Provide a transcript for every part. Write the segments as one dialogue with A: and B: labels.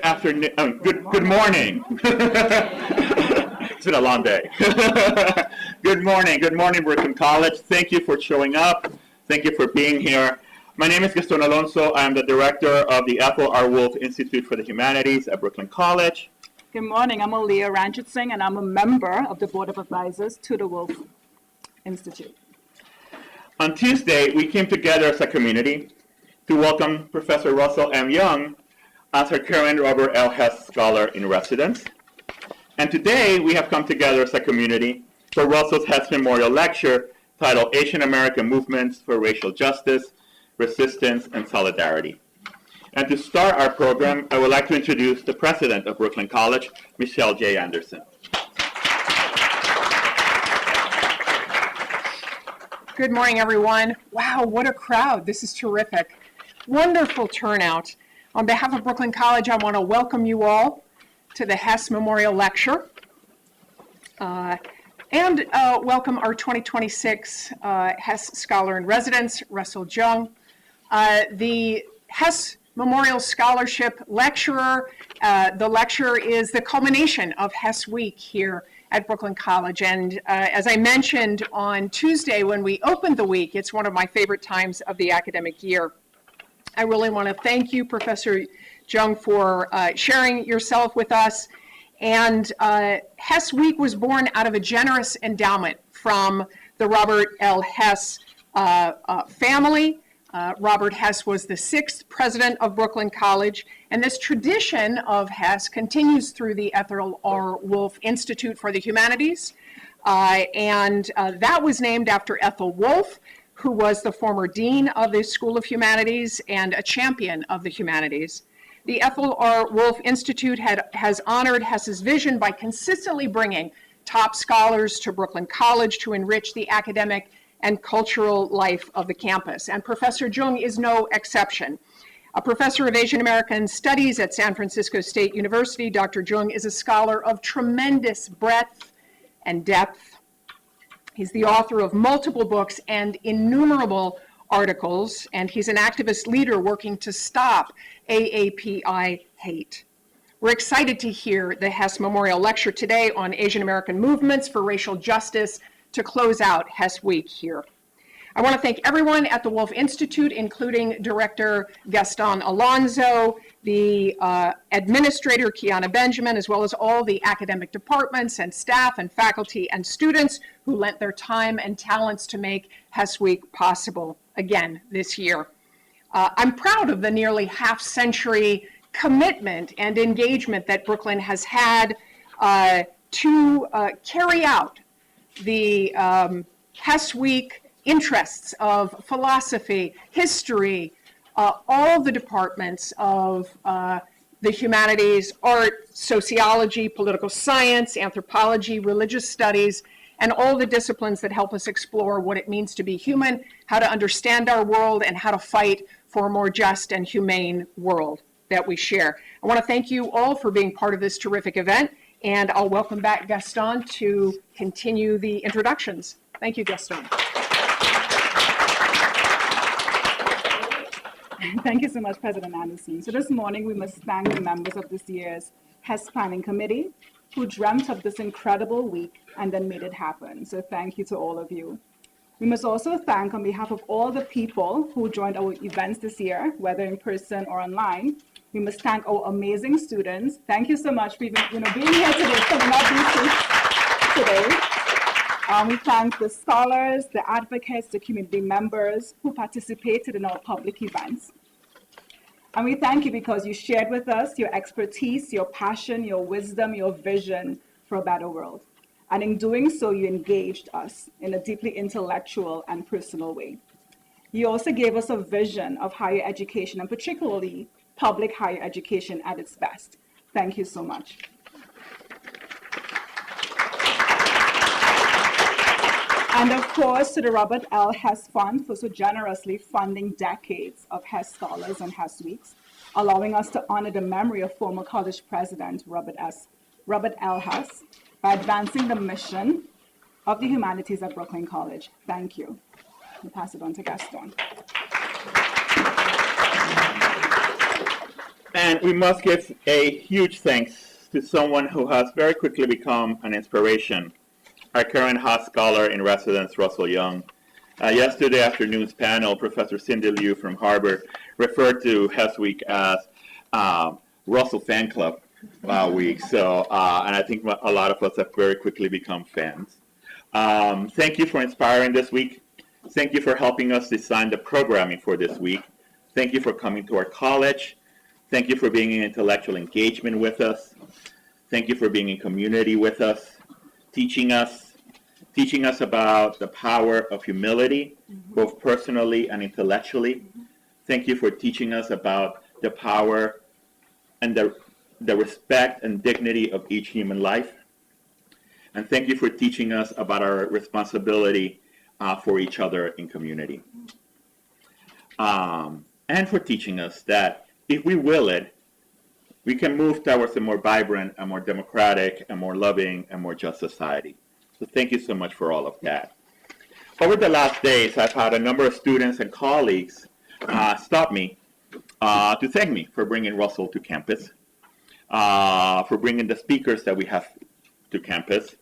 A: afternoon, good morning. It's been a long day. Good morning, Brooklyn College. Thank you for showing up. Thank you for being here. My name is Gaston Alonso. I am the director of the Ethel R. Wolf Institute for the Humanities at Brooklyn College.
B: Good morning, I'm Aaliyah Ranjit Singh, and I'm a member of the Board of Advisors to the Wolf Institute.
A: On Tuesday, we came together as a community to welcome Professor Russell M. Jeung as our current Robert L. Hess Scholar in Residence. And today, we have come together as a community for Russell's Hess Memorial Lecture titled Asian American Movements for Racial Justice, Resistance, and Solidarity. And to start our program, I would like to introduce the president of Brooklyn College, Michelle J. Anderson.
C: Good morning, everyone. Wow, what a crowd. This is terrific. Wonderful turnout. On behalf of Brooklyn College, I want to welcome you all to the Hess Memorial Lecture and welcome our 2026 Hess Scholar in Residence, Russell Jeung. The Hess Memorial Scholarship Lecturer. The lecture is the culmination of Hess Week here at Brooklyn College. And as I mentioned on Tuesday when we opened the week, it's one of my favorite times of the academic year. I really want to thank you, Professor Jeung, for sharing yourself with us. And Hess Week was born out of a generous endowment from the Robert L. Hess family. Robert Hess was the 6th president of Brooklyn College, and this tradition of Hess continues through the Ethel R. Wolf Institute for the Humanities, and that was named after Ethel Wolf, who was the former dean of the School of Humanities and a champion of the humanities. The Ethel R. Wolf Institute has honored Hess's vision by consistently bringing top scholars to Brooklyn College to enrich the academic and cultural life of the campus. And Professor Jeung is no exception. A professor of Asian American Studies at San Francisco State University, Dr. Jeung is a scholar of tremendous breadth and depth. He's the author of multiple books and innumerable articles, and he's an activist leader working to stop AAPI hate. We're excited to hear the Hess Memorial Lecture today on Asian American movements for racial justice to close out Hess Week here. I want to thank everyone at the Wolf Institute, including Director Gaston Alonso, the administrator, Kiana Benjamin, as well as all the academic departments and staff and faculty and students who lent their time and talents to make Hess Week possible again this year. I'm proud of the nearly half-century commitment and engagement that Brooklyn has had to carry out the Hess Week interests of philosophy, history, all the departments of the humanities, art, sociology, political science, anthropology, religious studies, and all the disciplines that help us explore what it means to be human, how to understand our world, and how to fight for a more just and humane world that we share. I want to thank you all for being part of this terrific event. And I'll welcome back Gaston to continue the introductions. Thank you, Gaston.
B: Thank you so much, President Anderson. So this morning, we must thank the members of this year's Hess Planning Committee who dreamt of this incredible week and then made it happen. So thank you to all of you. We must also thank, on behalf of all the people who joined our events this year, whether in person or online, we must thank our amazing students. Thank you so much for being here today, filling up these seats today. We thank the scholars, the advocates, the community members who participated in our public events. And we thank you because you shared with us your expertise, your passion, your wisdom, your vision for a better world. And in doing so, you engaged us in a deeply intellectual and personal way. You also gave us a vision of higher education, and particularly public higher education at its best. Thank you so much. And of course, to the Robert L. Hess Fund for so generously funding decades of Hess Scholars and Hess Weeks, allowing us to honor the memory of former college president Robert L. Hess by advancing the mission of the humanities at Brooklyn College. Thank you. I'll pass it on to Gaston.
A: And we must give a huge thanks to someone who has very quickly become an inspiration, our current Hess Scholar in Residence, Russell Jeung. Yesterday afternoon's panel, Professor Cindy Liu from Harvard referred to Hess Week as Russell Fan Club Week. So, and I think a lot of us have very quickly become fans. Thank you for inspiring this week. Thank you for helping us design the programming for this week. Thank you for coming to our college. Thank you for being in intellectual engagement with us. Thank you for being in community with us, teaching us about the power of humility, both personally and intellectually. Thank you for teaching us about the power and the respect and dignity of each human life. And thank you for teaching us about our responsibility for each other in community. And for teaching us that if we will it, we can move towards a more vibrant, a more democratic, a more loving, and more just society. So thank you so much for all of that. Over the last days, I've had a number of students and colleagues stop me to thank me for bringing Russell to campus, for bringing the speakers that we have to campus,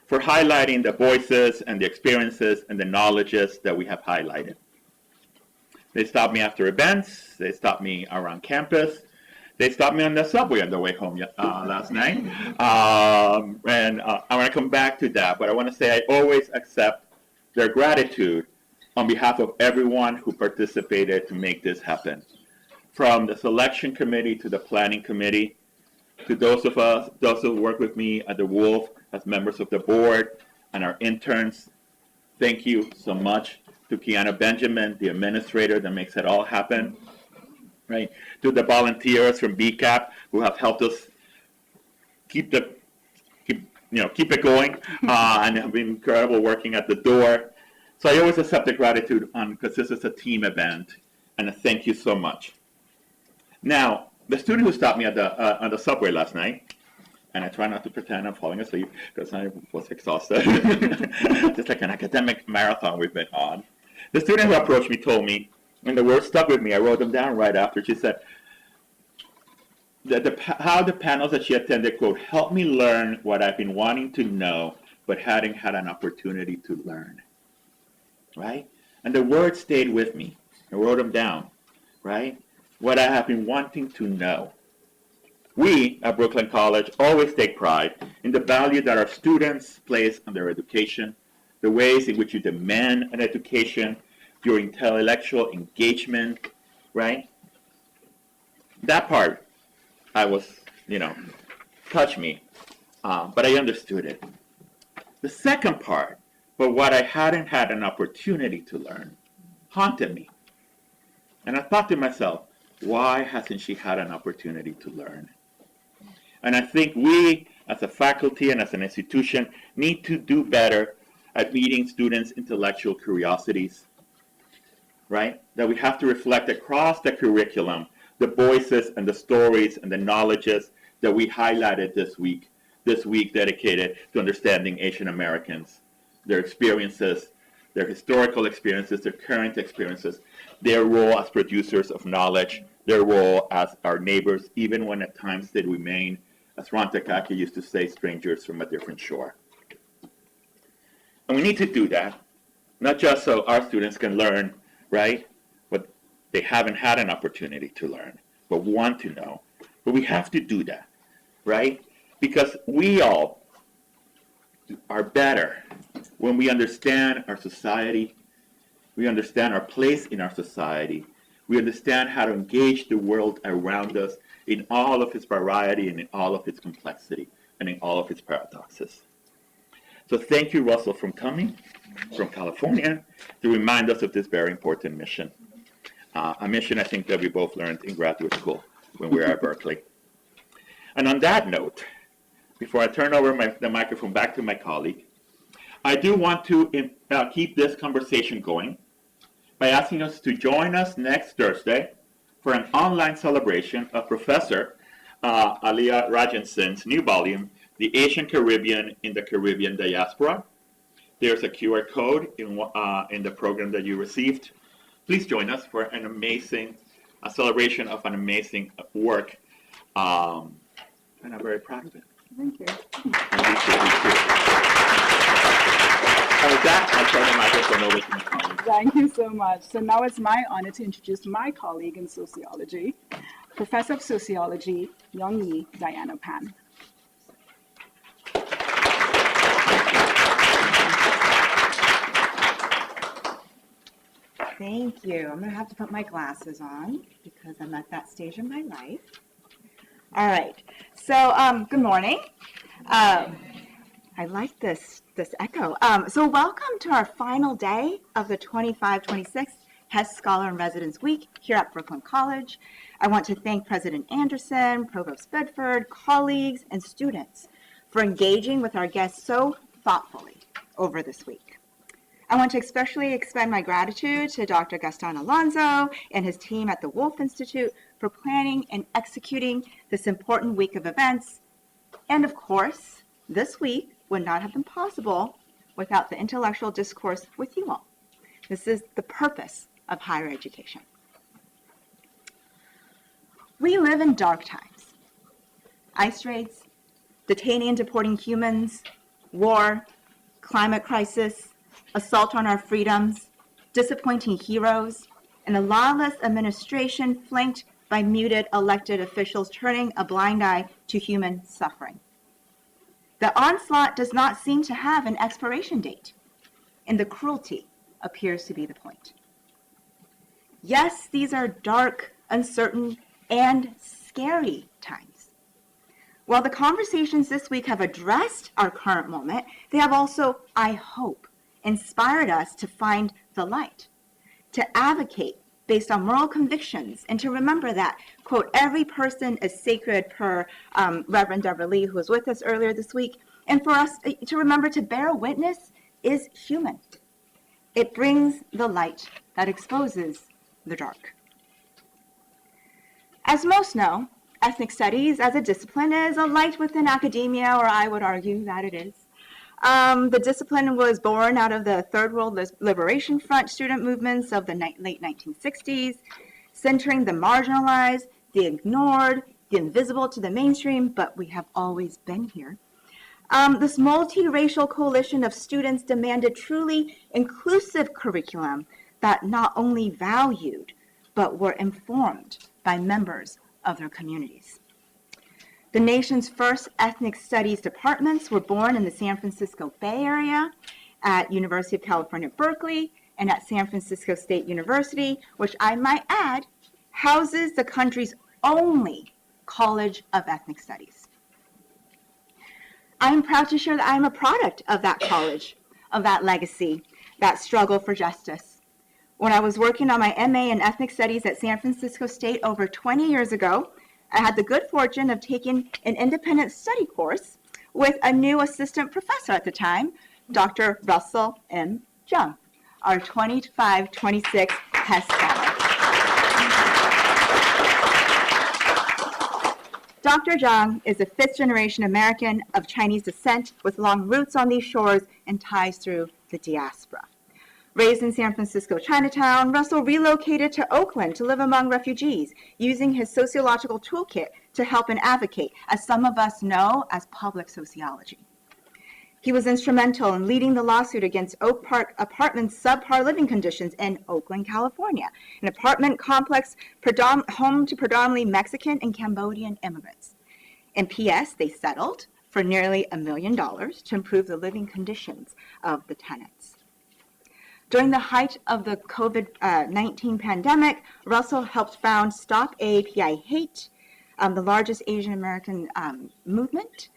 A: for highlighting the voices and the experiences and the knowledges that we have highlighted. They stopped me after events. They stopped me around campus. They stopped me on the subway on the way home last night. And I want to come back to that, but I want to say I always accept their gratitude on behalf of everyone who participated to make this happen. From the selection committee to the planning committee, to those who work with me at the Wolf as members of the board and our interns, thank you so much. To Kiana Benjamin, the administrator that makes it all happen, right? To the volunteers from BCAP who have helped us keep it going, and have been incredible working at the door. So I always accept the gratitude because this is a team event, and a thank you so much. Now, the student who stopped me on the subway last night, and I try not to pretend I'm falling asleep because I was exhausted, just like an academic marathon we've been on. The student who approached me told me, and the words stuck with me, I wrote them down right after. She said, how the panels that she attended, quote, helped me learn what I've been wanting to know, but hadn't had an opportunity to learn, right? And the words stayed with me. I wrote them down, right? What I have been wanting to know. We at Brooklyn College always take pride in the value that our students place on their education, the ways in which you demand an education, your intellectual engagement, right? That part, touched me, but I understood it. The second part, but what I hadn't had an opportunity to learn, haunted me. And I thought to myself, why hasn't she had an opportunity to learn? And I think we, as a faculty and as an institution, need to do better at meeting students' intellectual curiosities, right? That we have to reflect across the curriculum the voices and the stories and the knowledges that we highlighted this week dedicated to understanding Asian Americans, their experiences, their historical experiences, their current experiences, their role as producers of knowledge, their role as our neighbors, even when at times they remain, as Ron Takaki used to say, strangers from a different shore. And we need to do that, not just so our students can learn, right, what they haven't had an opportunity to learn, but want to know. But we have to do that, right? Because we all are better when we understand our society, we understand our place in our society, we understand how to engage the world around us in all of its variety and in all of its complexity and in all of its paradoxes. So thank you, Russell, for coming from California to remind us of this very important mission. A mission I think that we both learned in graduate school when we were at Berkeley. And on that note, before I turn over the microphone back to my colleague, I do want to keep this conversation going by asking us to join us next Thursday for an online celebration of Professor Alia Rajanson's new volume, The Asian Caribbean in the Caribbean Diaspora. There's a QR code in the program that you received. Please join us for an amazing a celebration of an amazing work, and I'm very proud of it.
B: Thank you.
A: And with that, I'll turn the microphone over to my colleague.
B: Thank you so much. So now it's my honor to introduce my colleague in sociology, Professor of Sociology, Jeung Diana Pan.
D: Thank you. I'm going to have to put my glasses on because I'm at that stage in my life. All right. So, good morning. I like this echo. So welcome to our final day of the 25-26 Hess Scholar in Residence Week here at Brooklyn College. I want to thank President Anderson, Provost Bedford, colleagues, and students for engaging with our guests so thoughtfully over this week. I want to especially extend my gratitude to Dr. Gaston Alonso and his team at the Wolf Institute for planning and executing this important week of events. And of course, this week would not have been possible without the intellectual discourse with you all. This is the purpose of higher education. We live in dark times. Ice raids, detaining and deporting humans, war, climate crisis, assault on our freedoms, disappointing heroes, and a lawless administration flanked by muted elected officials turning a blind eye to human suffering. The onslaught does not seem to have an expiration date, and the cruelty appears to be the point. Yes, these are dark, uncertain, and scary times. While the conversations this week have addressed our current moment, they have also, I hope, inspired us to find the light, to advocate based on moral convictions, and to remember that, quote, every person is sacred per Reverend Deborah Lee, who was with us earlier this week, and for us to remember to bear witness is human. It brings the light that exposes the dark. As most know, ethnic studies as a discipline is a light within academia, or I would argue that it is. The discipline was born out of the Third World Liberation Front student movements of the late 1960s, centering the marginalized, the ignored, the invisible to the mainstream, but we have always been here. This multiracial coalition of students demanded truly inclusive curriculum that not only valued, but were informed by members of their communities. The nation's first ethnic studies departments were born in the San Francisco Bay Area, at University of California, Berkeley, and at San Francisco State University, which I might add, houses the country's only College of Ethnic Studies. I am proud to share that I am a product of that college, of that legacy, that struggle for justice. When I was working on my MA in Ethnic Studies at San Francisco State over 20 years ago, I had the good fortune of taking an independent study course with a new assistant professor at the time, Dr. Russell M. Jeung, our 25-26 Hess Scholar. Dr. Jeung is a fifth-generation American of Chinese descent with long roots on these shores and ties through the diaspora. Raised in San Francisco Chinatown, Russell relocated to Oakland to live among refugees, using his sociological toolkit to help and advocate, as some of us know as public sociology. He was instrumental in leading the lawsuit against Oak Park Apartments' subpar living conditions in Oakland, California, an apartment complex home to predominantly Mexican and Cambodian immigrants. In P.S., they settled for nearly $1 million to improve the living conditions of the tenants. During the height of the COVID-19 pandemic, Russell helped found Stop AAPI Hate, the largest Asian American movement.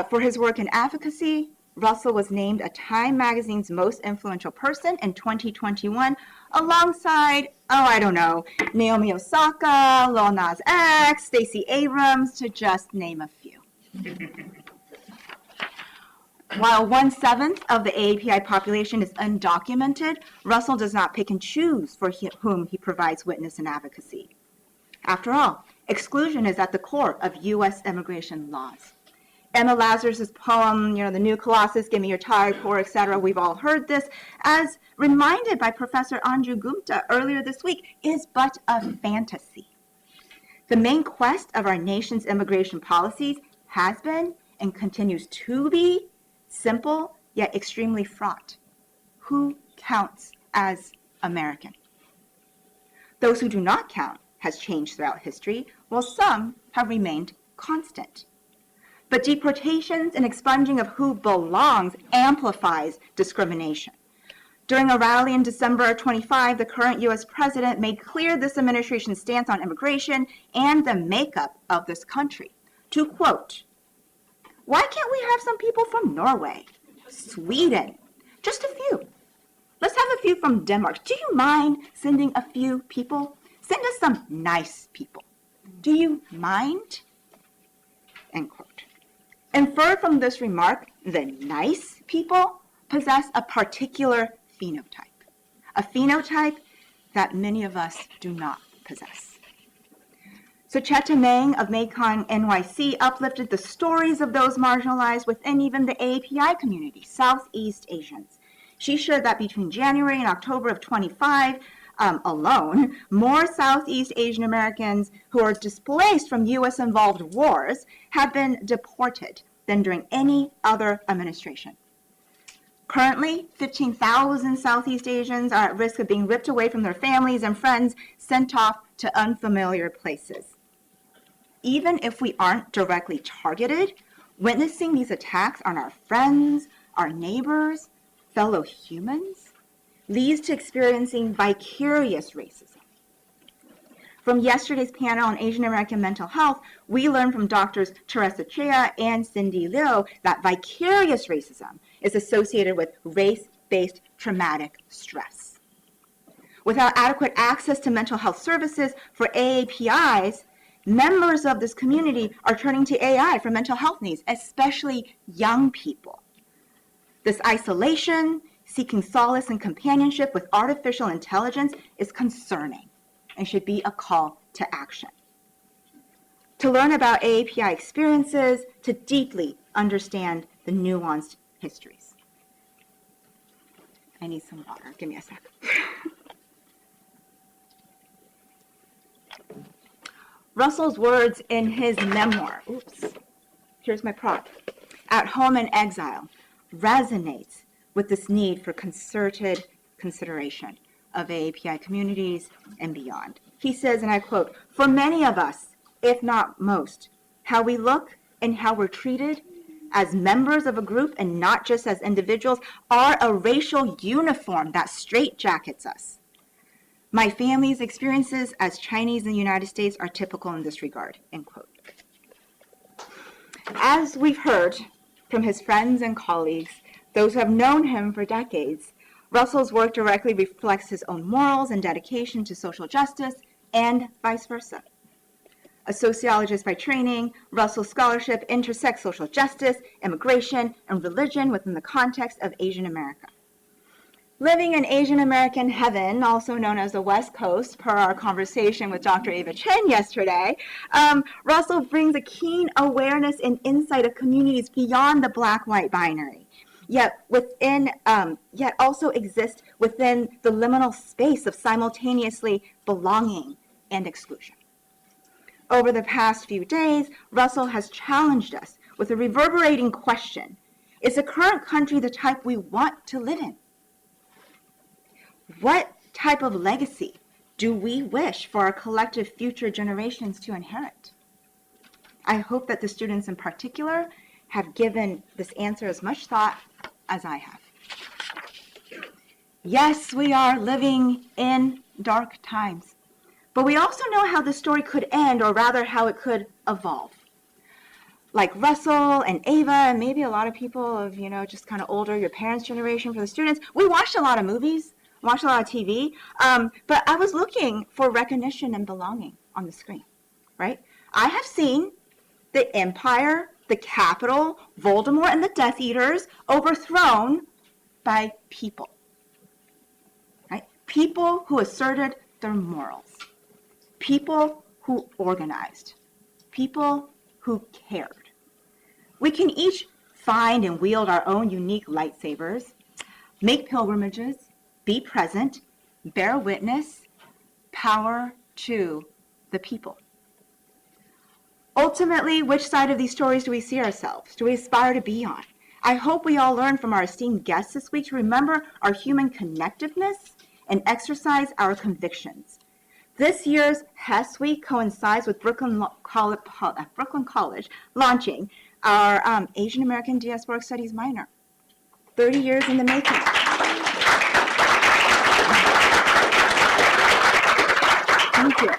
D: For his work in advocacy, Russell was named a Time Magazine's most influential person in 2021, alongside, Naomi Osaka, Lil Nas X, Stacey Abrams, to just name a few. While 1/7 of the AAPI population is undocumented, Russell does not pick and choose for whom he provides witness and advocacy. After all, exclusion is at the core of U.S. immigration laws. Emma Lazarus's poem, the new Colossus, give me your tired core, etc. We've all heard this, as reminded by Professor Anju Gupta earlier this week, is but a fantasy. The main quest of our nation's immigration policies has been and continues to be simple yet extremely fraught. Who counts as American? Those who do not count has changed throughout history, while some have remained constant. But deportations and expunging of who belongs amplifies discrimination. During a rally in December 25, the current U.S. president made clear this administration's stance on immigration and the makeup of this country. To quote, "Why can't we have some people from Norway, Sweden, just a few? Let's have a few from Denmark. Do you mind sending a few people? Send us some nice people. Do you mind?" End quote. Inferred from this remark, the nice people possess a particular phenotype, a phenotype that many of us do not possess. So Cheta Meng of Mekong NYC uplifted the stories of those marginalized within even the AAPI community, Southeast Asians. She shared that between January and October of 25 alone, more Southeast Asian Americans who are displaced from U.S.-involved wars have been deported than during any other administration. Currently, 15,000 Southeast Asians are at risk of being ripped away from their families and friends, sent off to unfamiliar places. Even if we aren't directly targeted, witnessing these attacks on our friends, our neighbors, fellow humans, leads to experiencing vicarious racism. From yesterday's panel on Asian American mental health, we learned from doctors Teresa Chea and Cindy Liu that vicarious racism is associated with race-based traumatic stress. Without adequate access to mental health services for AAPIs, members of this community are turning to AI for mental health needs, especially young people. This isolation, seeking solace and companionship with artificial intelligence, is concerning and should be a call to action. To learn about AAPI experiences, to deeply understand the nuanced histories. I need some water. Give me a sec. Russell's words in his memoir, here's my prop, At Home in Exile, resonates with this need for concerted consideration of AAPI communities and beyond. He says, and I quote, "For many of us, if not most, how we look and how we're treated as members of a group and not just as individuals are a racial uniform that straitjackets us. My family's experiences as Chinese in the United States are typical in this regard," end quote. As we've heard from his friends and colleagues, those who have known him for decades, Russell's work directly reflects his own morals and dedication to social justice and vice versa. A sociologist by training, Russell's scholarship intersects social justice, immigration, and religion within the context of Asian America. Living in Asian American heaven, also known as the West Coast, per our conversation with Dr. Ava Chen yesterday, Russell brings a keen awareness and insight of communities beyond the black-white binary, yet also exist within the liminal space of simultaneously belonging and exclusion. Over the past few days, Russell has challenged us with a reverberating question: is the current country the type we want to live in? What type of legacy do we wish for our collective future generations to inherit? I hope that the students in particular have given this answer as much thought as I have. Yes, we are living in dark times, but we also know how the story could end, or rather how it could evolve. Like Russell and Ava, and maybe a lot of people of, just kind of older, your parents' generation, for the students, we watched a lot of movies, watched a lot of TV, but I was looking for recognition and belonging on the screen, right? I have seen the Empire, the Capitol, Voldemort, and the Death Eaters overthrown by people, right? People who asserted their morals, people who organized, people who cared. We can each find and wield our own unique lightsabers, make pilgrimages, be present, bear witness, power to the people. Ultimately, which side of these stories do we see ourselves? Do we aspire to be on? I hope we all learn from our esteemed guests this week to remember our human connectiveness and exercise our convictions. This year's Hess Week coincides with Brooklyn College launching our Asian American Diasporic Studies minor. 30 years in the making. Thank you.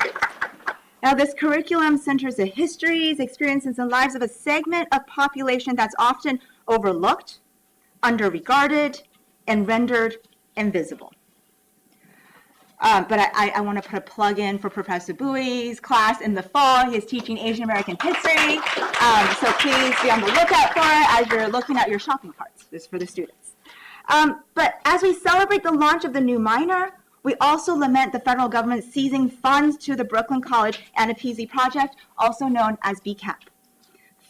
D: Now, this curriculum centers the histories, experiences, and lives of a segment of population that's often overlooked, underregarded, and rendered invisible. But I want to put a plug in for Professor Bowie's class in the fall. He is teaching Asian American history. So please be on the lookout for it as you're looking at your shopping carts. This is for the students. But as we celebrate the launch of the new minor, we also lament the federal government seizing funds to the Brooklyn College Annapisi Project, also known as BCAP.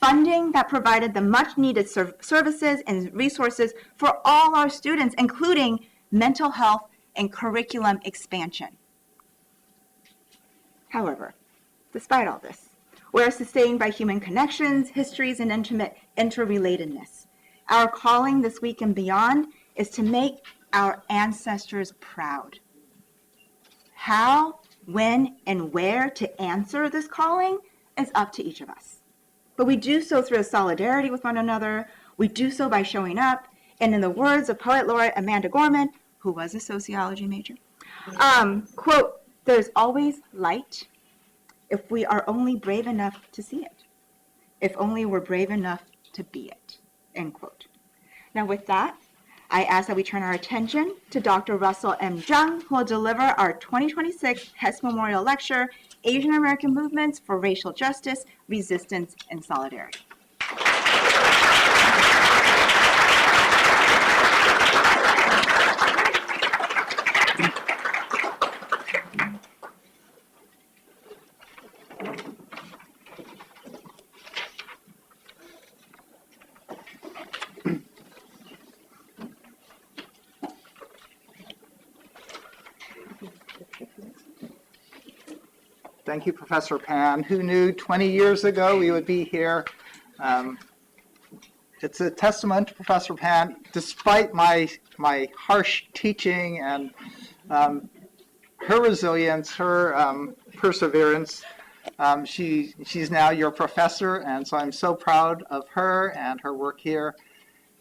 D: Funding that provided the much needed services and resources for all our students, including mental health and curriculum expansion. However, despite all this, we're sustained by human connections, histories, and intimate interrelatedness. Our calling this week and beyond is to make our ancestors proud. How, when, and where to answer this calling is up to each of us. But we do so through a solidarity with one another. We do so by showing up. And in the words of Poet Laureate Amanda Gorman, who was a sociology major, quote, "There's always light if we are only brave enough to see it. If only we're brave enough to be it," end quote. Now with that, I ask that we turn our attention to Dr. Russell M. Jeung, who will deliver our 2026 Hess Memorial Lecture, Asian American Movements for Racial Justice, Resistance, and Solidarity.
E: Thank you, Professor Pan. Who knew 20 years ago we would be here? It's a testament to Professor Pan, despite my harsh teaching and her resilience, her perseverance. She's now your professor, and so I'm so proud of her and her work here,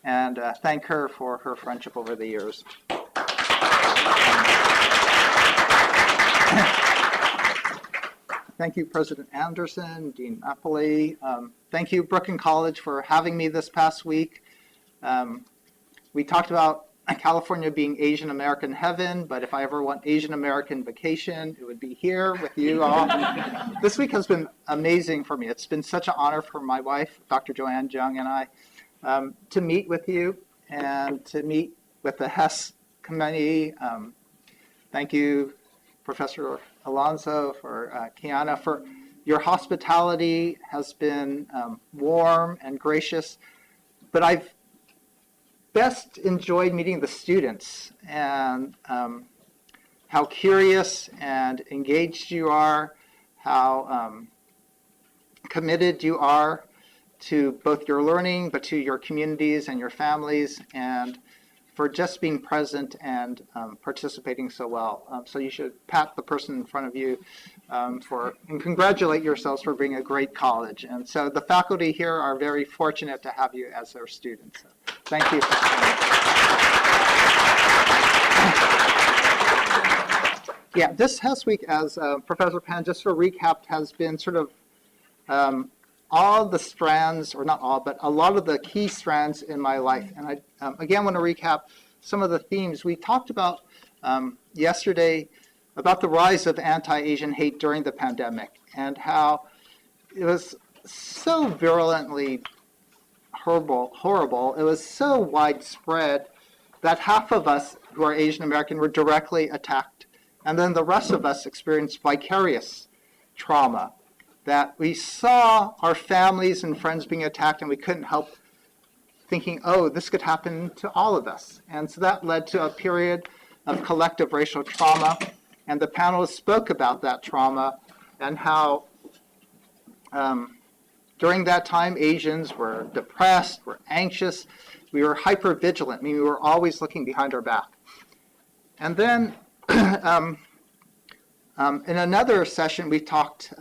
E: and thank her for her friendship over the years. Thank you, President Anderson, Dean Napoli. Thank you, Brooklyn College, for having me this past week. We talked about California being Asian American heaven, but if I ever want Asian American vacation, it would be here with you all. This week has been amazing for me. It's been such an honor for my wife, Dr. Joanne Jeung, and I to meet with you and to meet with the Hess committee. Thank you, Professor Alonso, for Kiana, for your hospitality has been warm and gracious, but I've best enjoyed meeting the students and how curious and engaged you are, how committed you are to both your learning, but to your communities and your families, and for just being present and participating so well. So you should pat the person in front of you and congratulate yourselves for being a great college. And so the faculty here are very fortunate to have you as their students. So thank you. Yeah, this Hess Week, as Professor Pan just for recap, has been sort of all the strands, or not all, but a lot of the key strands in my life. And I, again, want to recap some of the themes. We talked about yesterday about the rise of anti-Asian hate during the pandemic and how it was so virulently horrible. It was so widespread that half of us who are Asian American were directly attacked. And then the rest of us experienced vicarious trauma. that we saw our families and friends being attacked, and we couldn't help thinking, oh, this could happen to all of us. And so that led to a period of collective racial trauma. And the panelists spoke about that trauma and how during that time, Asians were depressed, were anxious, we were hyper-vigilant, meaning we were always looking behind our back. And then in another session, we talked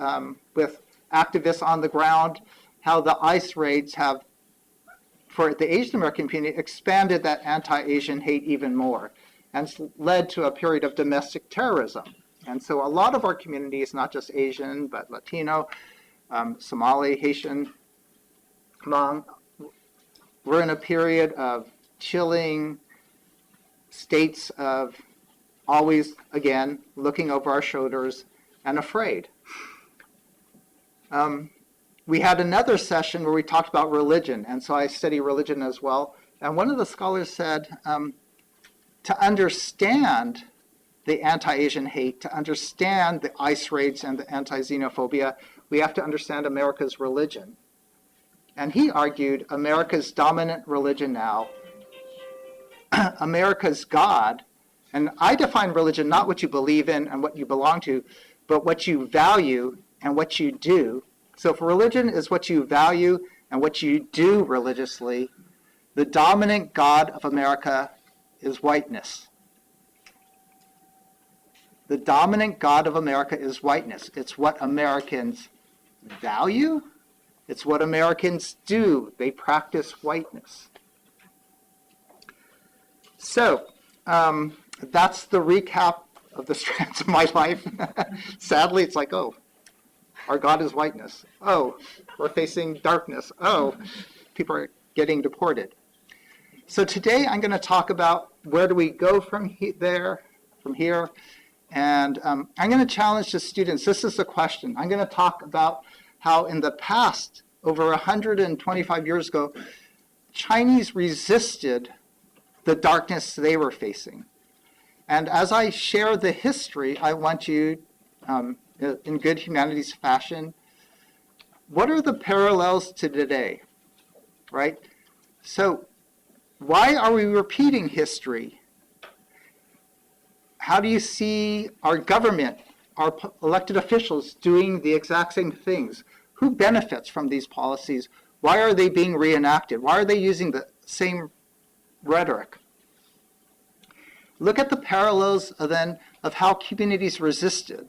E: with activists on the ground how the ICE raids have, for the Asian American community, expanded that anti-Asian hate even more and led to a period of domestic terrorism. And so a lot of our communities, not just Asian, but Latino, Somali, Haitian, Hmong, we're in a period of chilling states of always, again, looking over our shoulders and afraid. We had another session where we talked about religion, and so I study religion as well. And one of the scholars said, to understand the anti-Asian hate, to understand the ICE raids and the anti-xenophobia, we have to understand America's religion. And he argued America's dominant religion now, America's God, and I define religion not what you believe in and what you belong to, but what you value and what you do. So if religion is what you value and what you do religiously, the dominant God of America is whiteness. The dominant God of America is whiteness. It's what Americans value. It's what Americans do. They practice whiteness. So that's the recap of the strands of my life. Sadly, it's like, oh, our God is whiteness. Oh, we're facing darkness. Oh, people are getting deported. So today I'm going to talk about where do we go from here, and I'm going to challenge the students. This is the question. I'm going to talk about how in the past, over 125 years ago, Chinese resisted the darkness they were facing. And as I share the history, I want you, in good humanities fashion, what are the parallels to today, right? So why are we repeating history? How do you see our government, our elected officials doing the exact same things? Who benefits from these policies? Why are they being reenacted? Why are they using the same rhetoric? Look at the parallels then of how communities resisted.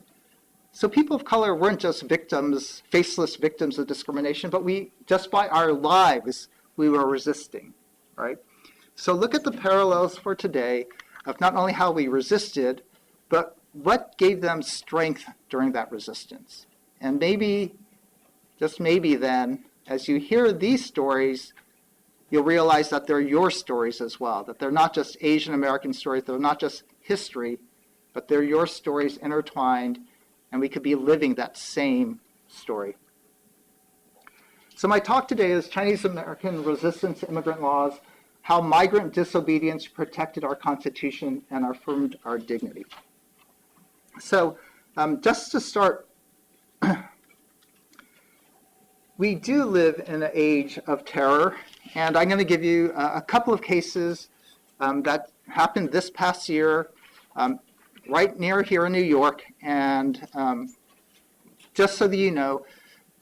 E: So people of color weren't just victims, faceless victims of discrimination, but we, just by our lives, we were resisting, right? So look at the parallels for today of not only how we resisted, but what gave them strength during that resistance. And maybe, just maybe then, as you hear these stories, you'll realize that they're your stories as well, that they're not just Asian American stories, they're not just history, but they're your stories intertwined, and we could be living that same story. So my talk today is Chinese American resistance to immigrant laws, how migrant disobedience protected our Constitution and affirmed our dignity. So just to start, we do live in an age of terror, and I'm going to give you a couple of cases that happened this past year right near here in New York, and just so that you know,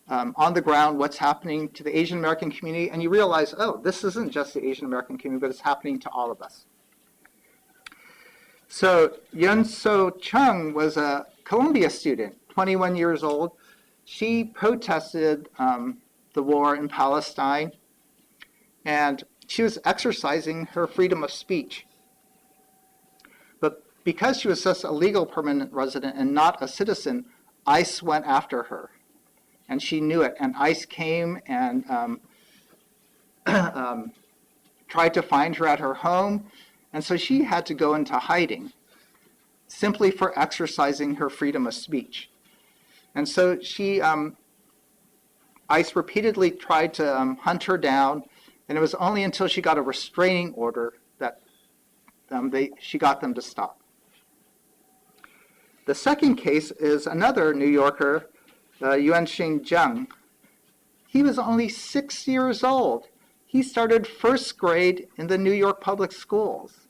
E: on the ground what's happening to the Asian American community, and you realize, oh, this isn't just the Asian American community, but it's happening to all of us. So Yun So Chung was a Columbia student, 21 years old. She protested the war in Palestine, and she was exercising her freedom of speech. But because she was just a legal permanent resident and not a citizen, ICE went after her. And she knew it. And ICE came and tried to find her at her home. And so she had to go into hiding simply for exercising her freedom of speech. And so she, ICE repeatedly tried to hunt her down. And it was only until she got a restraining order that she got them to stop. The second case is another New Yorker Yuanxing Jeung. He was only 6 years old. He started first grade in the New York public schools.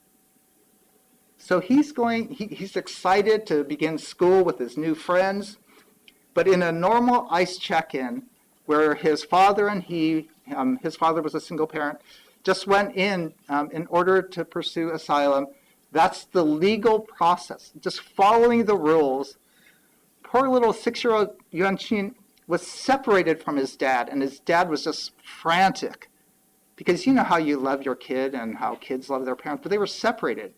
E: So he's excited to begin school with his new friends, but in a normal ICE check-in where his father and his father was a single parent, just went in order to pursue asylum. That's the legal process, just following the rules. Poor little 6-year-old Yuanqing was separated from his dad, and his dad was just frantic because you know how you love your kid and how kids love their parents, but they were separated.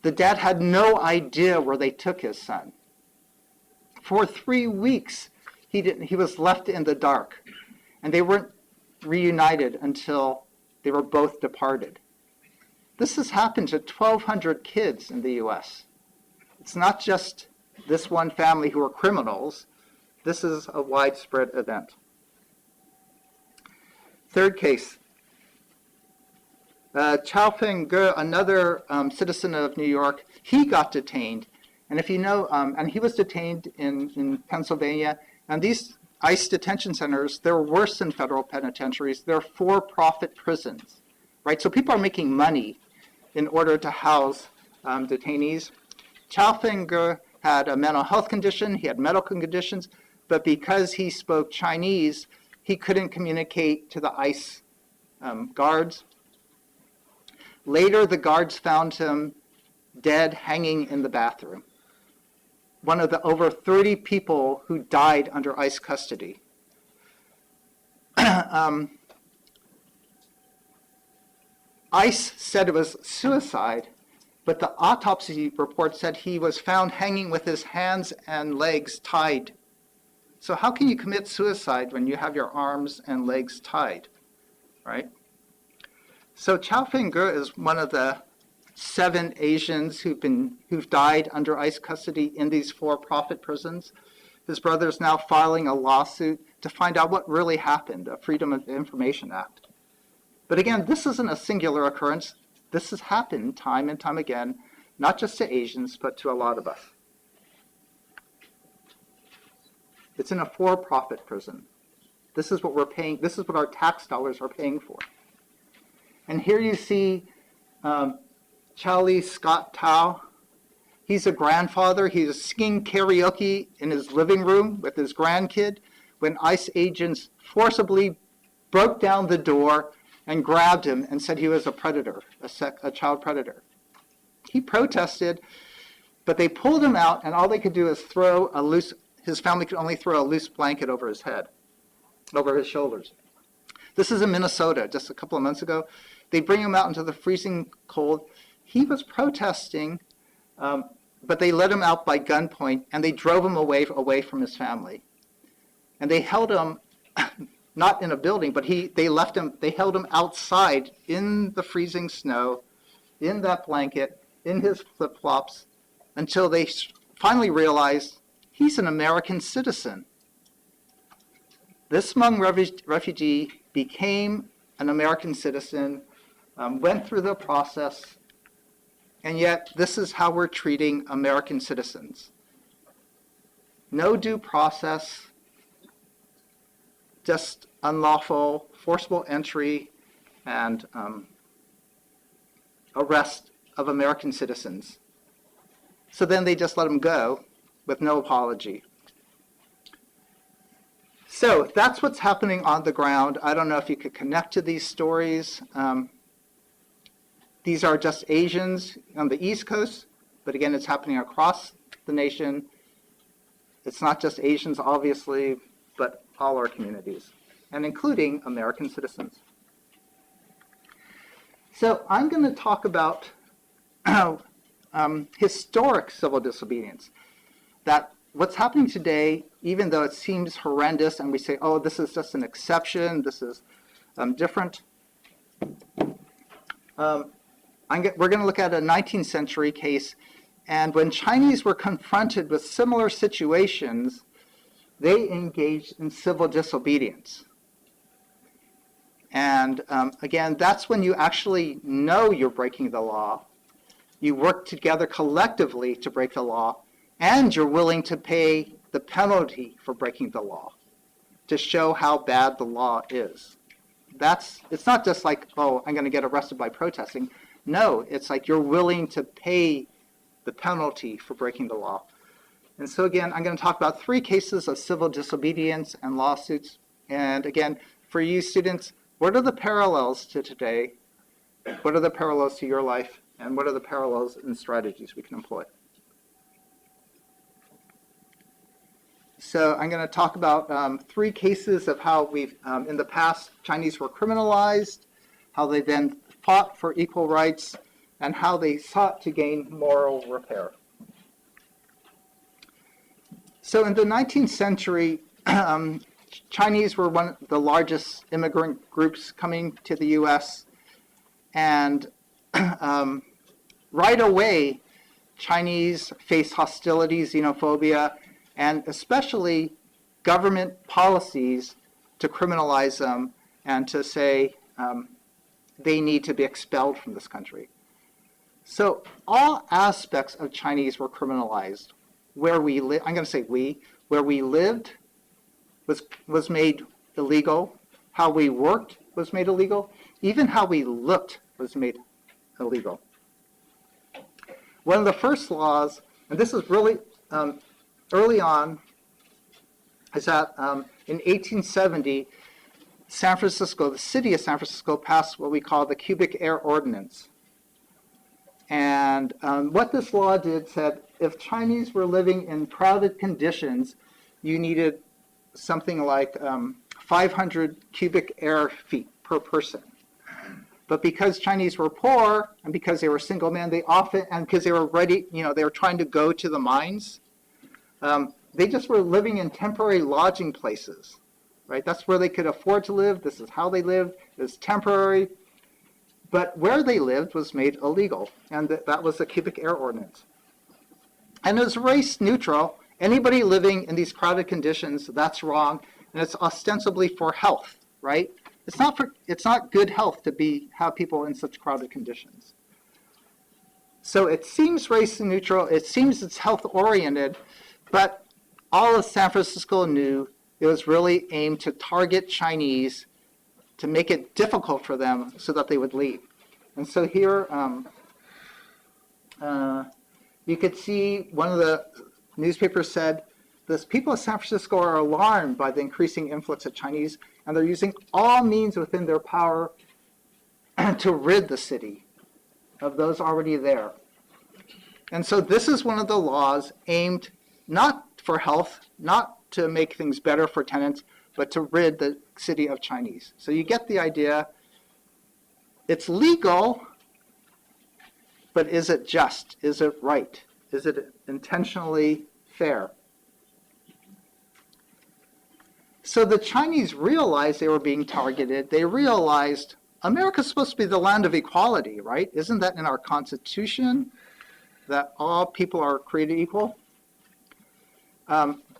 E: The dad had no idea where they took his son. For 3 weeks, he was left in the dark, and they weren't reunited until they were both departed. This has happened to 1,200 kids in the US. It's not just this one family who are criminals. This is a widespread event. Third case. Chao Feng-ge, another citizen of New York, he got detained. And if you know, and he was detained in Pennsylvania. And these ICE detention centers, they're worse than federal penitentiaries. They're for-profit prisons, right? So people are making money in order to house detainees. Chao Feng-ge had a mental health condition. He had medical conditions. But because he spoke Chinese, he couldn't communicate to the ICE guards. Later, the guards found him dead, hanging in the bathroom. One of the over 30 people who died under ICE custody. ICE said it was suicide, but the autopsy report said he was found hanging with his hands and legs tied. So how can you commit suicide when you have your arms and legs tied, right? So Chao Feng-ge is one of the 7 Asians who've died under ICE custody in these for-profit prisons. His brother is now filing a lawsuit to find out what really happened, a Freedom of Information Act. But again, this isn't a singular occurrence. This has happened time and time again, not just to Asians, but to a lot of us. It's in a for-profit prison. This is what we're paying, this is what our tax dollars are paying for. And here you see Charlie Scott Tao. He's a grandfather. He was singing karaoke in his living room with his grandkid when ICE agents forcibly broke down the door and grabbed him and said he was a predator, a child predator. He protested, but they pulled him out, and all they could do is his family could only throw a loose blanket over his head, over his shoulders. This is in Minnesota, just a couple of months ago. They bring him out into the freezing cold. He was protesting, but they let him out by gunpoint, and they drove him away from his family. And they held him, not in a building, but they held him outside in the freezing snow, in that blanket, in his flip-flops, until they finally realized he's an American citizen. This Hmong refugee became an American citizen, went through the process, and yet this is how we're treating American citizens. No due process, just unlawful, forcible entry, and arrest of American citizens. So then they just let them go with no apology. So that's what's happening on the ground. I don't know if you could connect to these stories. These are just Asians on the East Coast, but again, it's happening across the nation. It's not just Asians, obviously, but all our communities, and including American citizens. So I'm going to talk about historic civil disobedience. That what's happening today, even though it seems horrendous, and we say, oh, this is just an exception, this is different. We're going to look at a 19th century case, and when Chinese were confronted with similar situations, they engaged in civil disobedience. And again, that's when you actually know you're breaking the law. You work together collectively to break the law, and you're willing to pay the penalty for breaking the law to show how bad the law is. It's not just like, oh, I'm going to get arrested by protesting. No, it's like you're willing to pay the penalty for breaking the law. And so again, I'm going to talk about 3 cases of civil disobedience and lawsuits. And again, for you students, what are the parallels to today? What are the parallels to your life? And what are the parallels and strategies we can employ? So I'm going to talk about 3 cases of how we've, in the past, Chinese were criminalized, how they then fought for equal rights, and how they sought to gain moral repair. So in the 19th century, Chinese were one of the largest immigrant groups coming to the U.S. And right away, Chinese faced hostility, xenophobia, and especially government policies to criminalize them and to say they need to be expelled from this country. So all aspects of Chinese were criminalized. Where we live, I'm going to say where we lived was made illegal. How we worked was made illegal. Even how we looked was made illegal. One of the first laws, and this is really early on, is that in 1870, San Francisco, the city of San Francisco, passed what we call the Cubic Air Ordinance. And what this law did said, if Chinese were living in crowded conditions, you needed something like 500 cubic air feet per person. But because Chinese were poor and because they were single men, they often, and because they were ready, they were trying to go to the mines, they just were living in temporary lodging places, right? That's where they could afford to live. This is how they lived. It was temporary. But where they lived was made illegal, and that was the Cubic Air Ordinance. And it was race neutral. Anybody living in these crowded conditions, that's wrong, and it's ostensibly for health, right? It's not good health to have people in such crowded conditions. So it seems race neutral, it seems it's health oriented, but all of San Francisco knew it was really aimed to target Chinese to make it difficult for them so that they would leave. And so here you could see one of the newspapers said, the people of San Francisco are alarmed by the increasing influx of Chinese, and they're using all means within their power to rid the city of those already there. And so this is one of the laws aimed not for health, not to make things better for tenants, but to rid the city of Chinese. So you get the idea. It's legal, but is it just? Is it right? Is it intentionally fair? So the Chinese realized they were being targeted. They realized America's supposed to be the land of equality, right? Isn't that in our Constitution, that all people are created equal?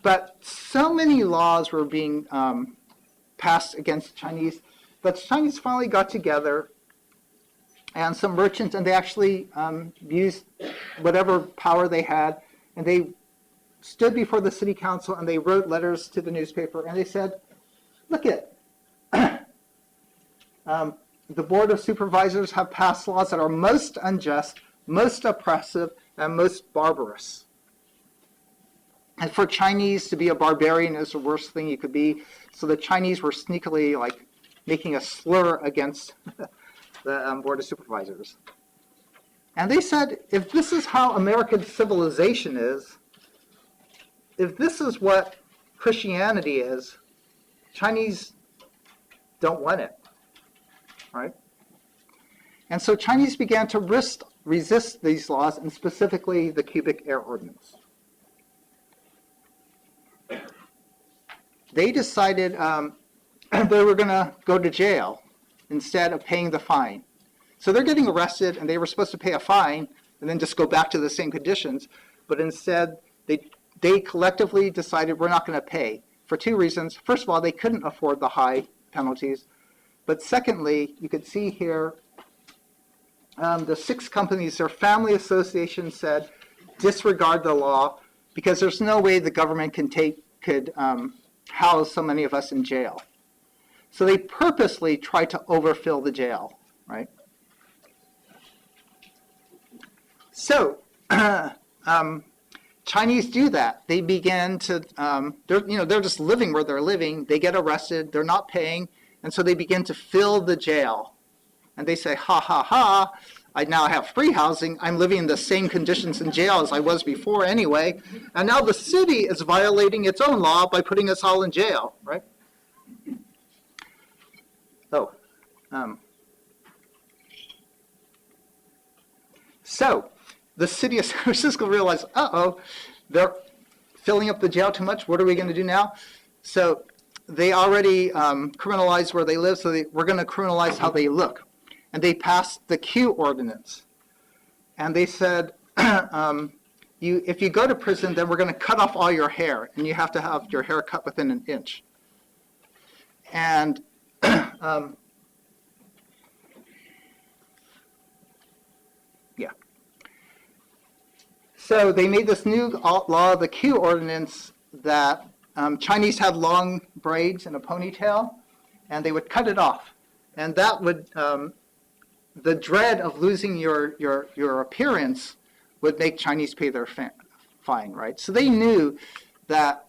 E: But so many laws were being passed against Chinese, but Chinese finally got together, and some merchants, and they actually used whatever power they had, and they stood before the city council and they wrote letters to the newspaper, and they said, look it, the Board of Supervisors have passed laws that are most unjust, most oppressive, and most barbarous. And for Chinese to be a barbarian is the worst thing you could be. So the Chinese were sneakily like making a slur against the Board of Supervisors. And they said, if this is how American civilization is, if this is what Christianity is, Chinese don't want it, right? And so Chinese began to resist these laws, and specifically the Cubic Air Ordinance. They decided they were going to go to jail instead of paying the fine. So they're getting arrested, and they were supposed to pay a fine and then just go back to the same conditions. But instead, they collectively decided we're not going to pay for 2 reasons. First of all, they couldn't afford the high penalties. But secondly, you could see here the 6 companies, their family association said, disregard the law because there's no way the government could house so many of us in jail. So they purposely tried to overfill the jail, right? So Chinese do that. They begin to, they're just living where they're living. They get arrested. They're not paying. And so they begin to fill the jail. And they say, ha, ha, ha, I now have free housing. I'm living in the same conditions in jail as I was before anyway. And now the city is violating its own law by putting us all in jail, right? Oh. So the city of San Francisco realized, uh-oh, they're filling up the jail too much. What are we going to do now? So they already criminalized where they live, so we're going to criminalize how they look. And they passed the Q ordinance. And they said, if you go to prison, then we're going to cut off all your hair, and you have to have your hair cut within an inch. And yeah. So they made this new law, the Q ordinance, that Chinese had long braids and a ponytail, and they would cut it off. And that would, the dread of losing your appearance would make Chinese pay their fine, right? So they knew that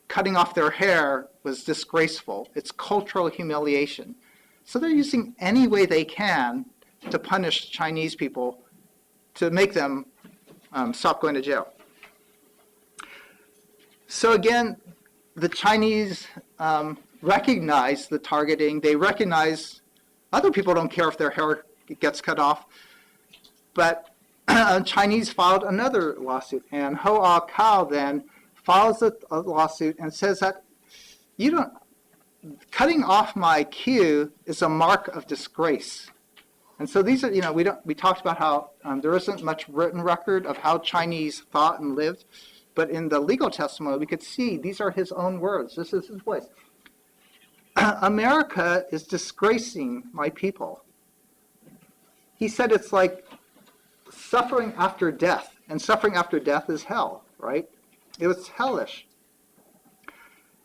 E: cutting off their hair was disgraceful. It's cultural humiliation. So they're using any way they can to punish Chinese people to make them stop going to jail. So again, the Chinese recognize the targeting. They recognize other people don't care if their hair gets cut off. But Chinese filed another lawsuit, and Hoa Cao then files a lawsuit and says that cutting off my queue is a mark of disgrace. And so these are, we talked about how there isn't much written record of how Chinese thought and lived, but in the legal testimony, we could see these are his own words. This is his voice. America is disgracing my people. He said it's like suffering after death, and suffering after death is hell, right? It was hellish.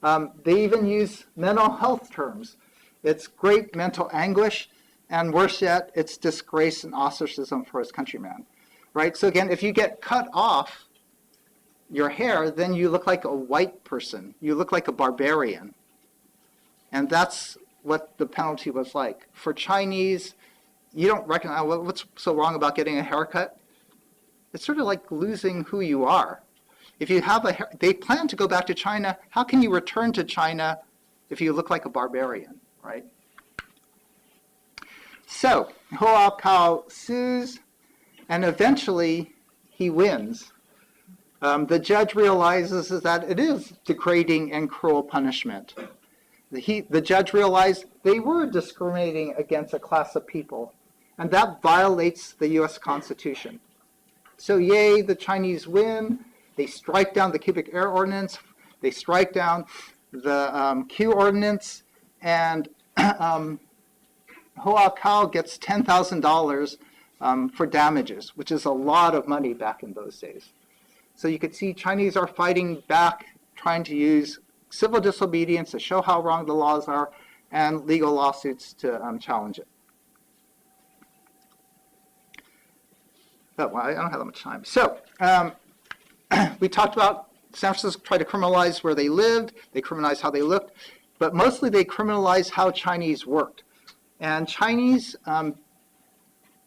E: They even use mental health terms. It's great mental anguish, and worse yet, it's disgrace and ostracism for his countrymen, right? So again, if you get cut off your hair, then you look like a white person. You look like a barbarian. And that's what the penalty was like. For Chinese, you don't recognize, what's so wrong about getting a haircut? It's sort of like losing who you are. If you have they plan to go back to China. How can you return to China if you look like a barbarian, right? So Hoa Cao sues, and eventually he wins. The judge realizes that it is degrading and cruel punishment. The judge realized they were discriminating against a class of people, and that violates the U.S. Constitution. So yay, the Chinese win. They strike down the cubic air ordinance. They strike down the Q ordinance, and Hoa Cao gets $10,000 for damages, which is a lot of money back in those days. So you could see Chinese are fighting back, trying to use civil disobedience to show how wrong the laws are, and legal lawsuits to challenge it. Oh, well, I don't have that much time. So we talked about San Francisco tried to criminalize where they lived, they criminalized how they looked, but mostly they criminalized how Chinese worked. And Chinese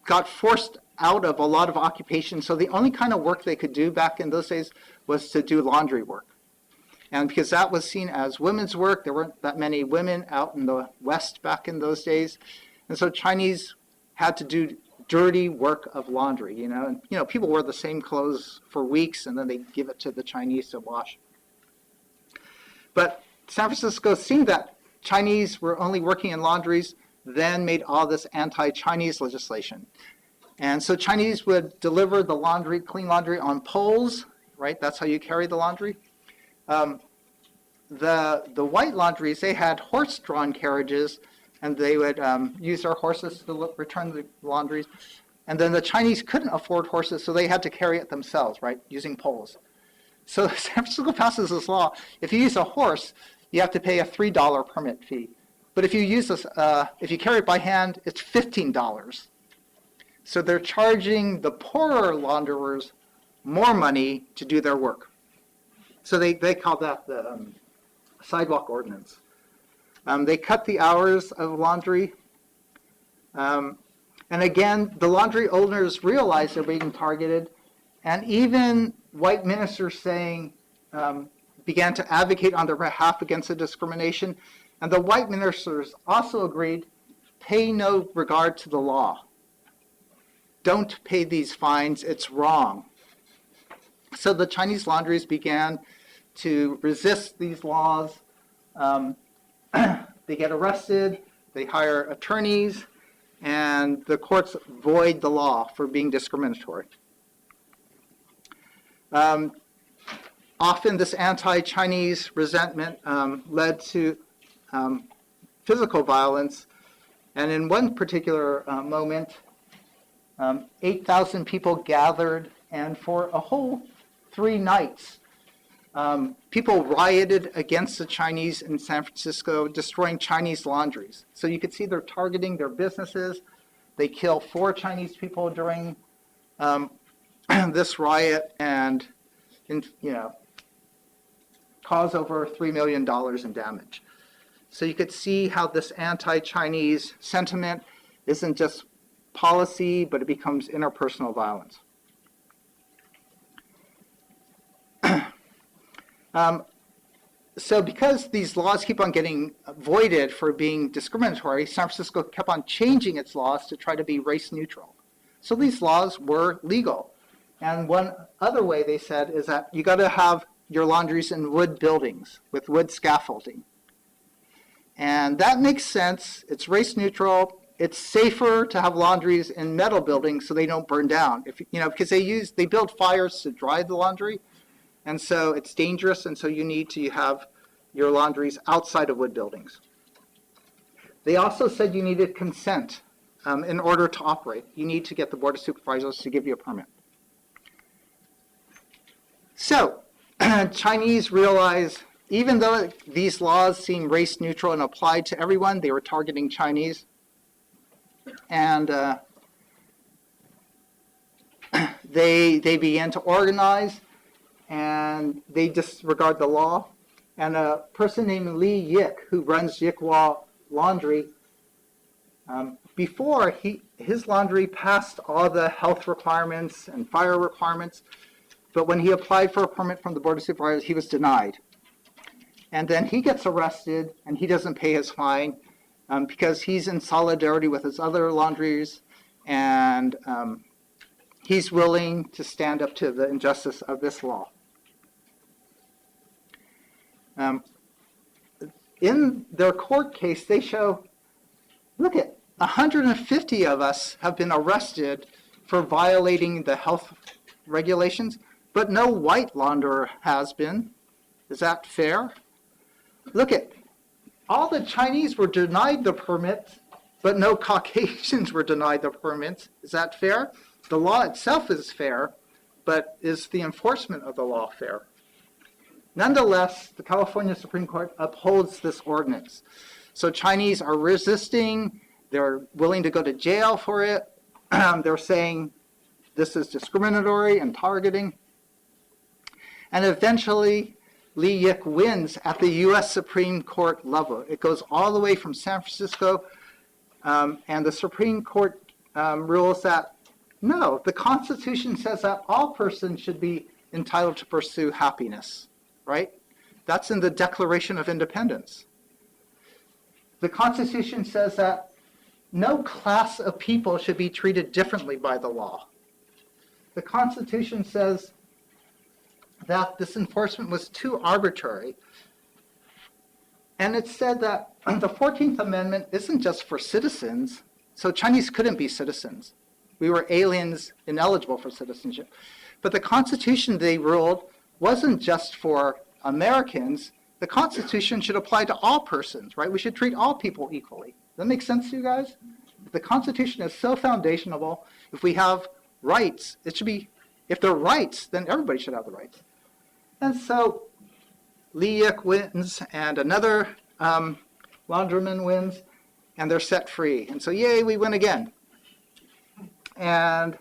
E: got forced out of a lot of occupations, so the only kind of work they could do back in those days was to do laundry work. And because that was seen as women's work, there weren't that many women out in the West back in those days. And so Chinese had to do dirty work of laundry, and people wear the same clothes for weeks and then they give it to the Chinese to wash. But San Francisco, seeing that Chinese were only working in laundries, then made all this anti-Chinese legislation. And so Chinese would deliver the laundry, clean laundry on poles, right? That's how you carry the laundry. The white laundries, they had horse-drawn carriages, and they would use their horses to return the laundries. And then the Chinese couldn't afford horses, so they had to carry it themselves, right, using poles. So San Francisco passes this law. If you use a horse, you have to pay a $3 permit fee. But if you use this, if you carry it by hand, it's $15. So they're charging the poorer launderers more money to do their work. So they call that the sidewalk ordinance. They cut the hours of laundry. And again, the laundry owners realize they're being targeted. And even white ministers began to advocate on their behalf against the discrimination. And the white ministers also agreed, pay no regard to the law. Don't pay these fines, it's wrong. So the Chinese laundries began to resist these laws. They get arrested, they hire attorneys, and the courts void the law for being discriminatory. Often this anti-Chinese resentment led to physical violence. And in one particular moment, 8,000 people gathered, and for a whole 3 nights, people rioted against the Chinese in San Francisco, destroying Chinese laundries. So you could see they're targeting their businesses. They kill 4 Chinese people during this riot, and cause over $3 million in damage. So you could see how this anti-Chinese sentiment isn't just policy, but it becomes interpersonal violence. So because these laws keep on getting voided for being discriminatory, San Francisco kept on changing its laws to try to be race neutral. So these laws were legal. And one other way they said is that you got to have your laundries in wood buildings with wood scaffolding. And that makes sense. It's race neutral. It's safer to have laundries in metal buildings so they don't burn down. Because they build fires to dry the laundry. And so it's dangerous, and so you need to have your laundries outside of wood buildings. They also said you needed consent in order to operate. You need to get the Board of Supervisors to give you a permit. So Chinese realized, even though these laws seem race neutral and applied to everyone, they were targeting Chinese. And they began to organize, and they disregard the law. And a person named Li Yik, who runs Yikwall Laundry, before his laundry passed all the health requirements and fire requirements, but when he applied for a permit from the Board of Supervisors, he was denied. And then he gets arrested, and he doesn't pay his fine because he's in solidarity with his other laundries, and he's willing to stand up to the injustice of this law. In their court case, they show, look at 150 of us have been arrested for violating the health regulations, but no white launderer has been. Is that fair? Look at, all the Chinese were denied the permits, but no Caucasians were denied the permits. Is that fair? The law itself is fair, but is the enforcement of the law fair? Nonetheless, the California Supreme Court upholds this ordinance. So Chinese are resisting. They're willing to go to jail for it. They're saying this is discriminatory and targeting. And eventually, Li Yik wins at the U.S. Supreme Court level. It goes all the way from San Francisco, and the Supreme Court rules that, no, the Constitution says that all persons should be entitled to pursue happiness, right? That's in the Declaration of Independence. The Constitution says that no class of people should be treated differently by the law. The Constitution says that this enforcement was too arbitrary. And it said that the 14th Amendment isn't just for citizens, so Chinese couldn't be citizens. We were aliens ineligible for citizenship. But the Constitution, they ruled, wasn't just for Americans. The Constitution should apply to all persons, right? We should treat all people equally. Does that make sense to you guys? The Constitution is so foundational. If we have rights, it should be, if they're rights, then everybody should have the rights. And so Li Yik wins, and another laundryman wins, and they're set free. And so, yay, we win again. And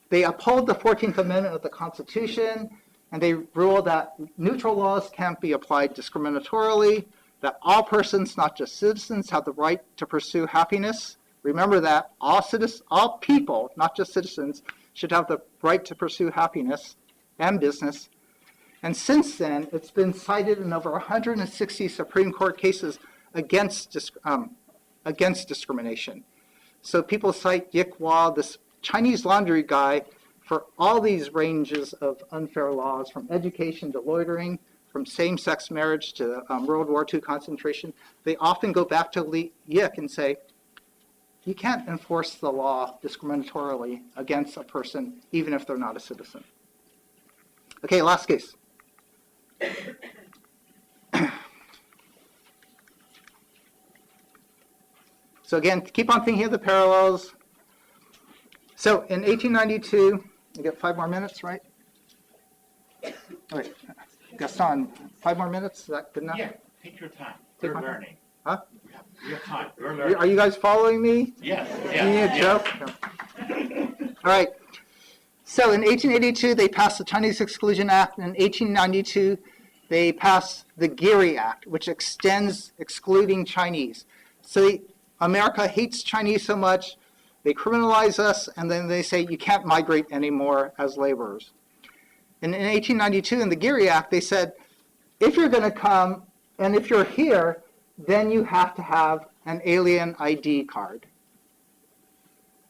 E: they uphold the 14th Amendment of the Constitution, and they rule that neutral laws can't be applied discriminatorily, that all persons, not just citizens, have the right to pursue happiness. Remember that all people, not just citizens, should have the right to pursue happiness and business. And since then, it's been cited in over 160 Supreme Court cases against discrimination. So people cite Yik Hua, this Chinese laundry guy, for all these ranges of unfair laws, from education to loitering, from same-sex marriage to World War II concentration. They often go back to Li Yik and say, you can't enforce the law discriminatorily against a person, even if they're not a citizen. Okay, last case. So again, keep on thinking of the parallels. So in 1892, you get 5 more minutes, right? All right, Gaston, 5 more minutes, is that good enough?
A: Yeah, take your time.
E: Take
A: We're
E: my time.
A: learning.
E: Huh?
A: We have time. We're learning.
E: Are you guys following me?
A: Yes,
E: You need a
A: yes,
E: joke? No. All right. So in 1882, they passed the Chinese Exclusion Act, and in 1892, they passed the Geary Act, which extends excluding Chinese. So America hates Chinese so much, they criminalize us, and then they say you can't migrate anymore as laborers. And in 1892, in the Geary Act, they said, if you're going to come, and if you're here, then you have to have an alien ID card.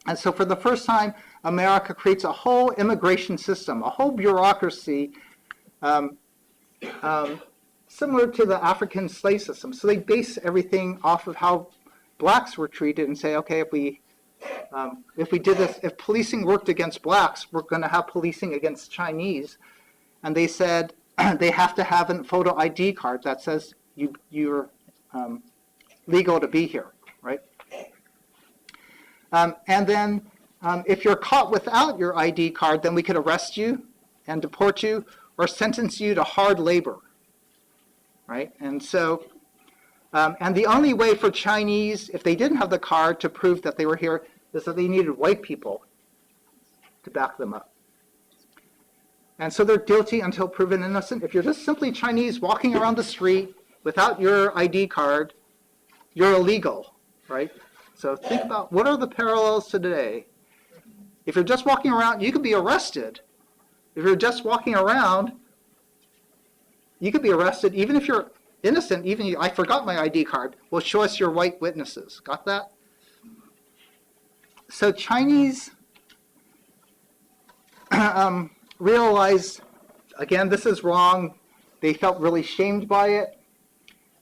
E: And so for the first time, America creates a whole immigration system, a whole bureaucracy, similar to the African slave system. So they base everything off of how blacks were treated and say, okay, if we did this, if policing worked against blacks, we're going to have policing against Chinese. And they said they have to have a photo ID card that says you're legal to be here, right? And then if you're caught without your ID card, then we could arrest you and deport you or sentence you to hard labor, right? And so, and the only way for Chinese, if they didn't have the card, to prove that they were here is that they needed white people to back them up. And so they're guilty until proven innocent. If you're just simply Chinese walking around the street without your ID card, you're illegal, right? So think about what are the parallels to today. If you're just walking around, you could be arrested. If you're just walking around, you could be arrested even if you're innocent. Even I forgot my ID card. Well, show us your white witnesses. Got that? So Chinese realized, again, this is wrong. They felt really shamed by it.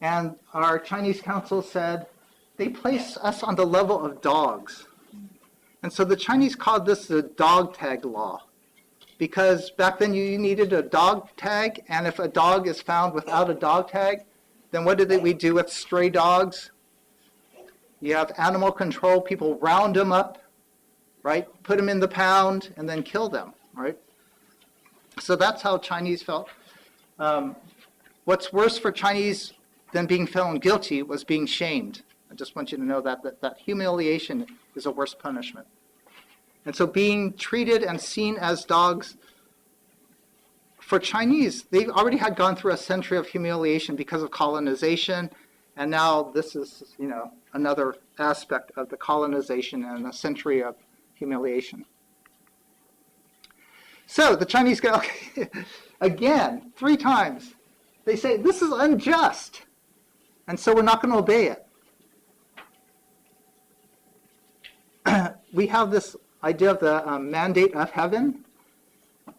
E: And our Chinese council said, they place us on the level of dogs. And so the Chinese called this the dog tag law, because back then you needed a dog tag, and if a dog is found without a dog tag, then what did we do with stray dogs? You have animal control, people round them up, right? Put them in the pound and then kill them, right? So that's how Chinese felt. What's worse for Chinese than being found guilty was being shamed. I just want you to know that humiliation is a worse punishment. And so being treated and seen as dogs, for Chinese, they already had gone through a century of humiliation because of colonization, and now this is, another aspect of the colonization and a century of humiliation. So the Chinese go, again, 3 times. They say, this is unjust, and so we're not going to obey it. We have this idea of the mandate of heaven,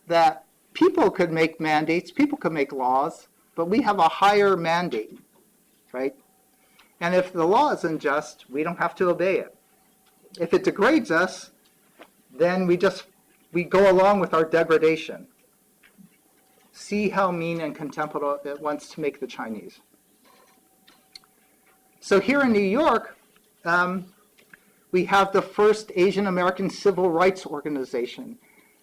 E: that people could make mandates, people could make laws, but we have a higher mandate, right? And if the law is unjust, we don't have to obey it. If it degrades us, then we go along with our degradation. See how mean and contemptible it wants to make the Chinese. So here in New York, we have the first Asian American civil rights organization.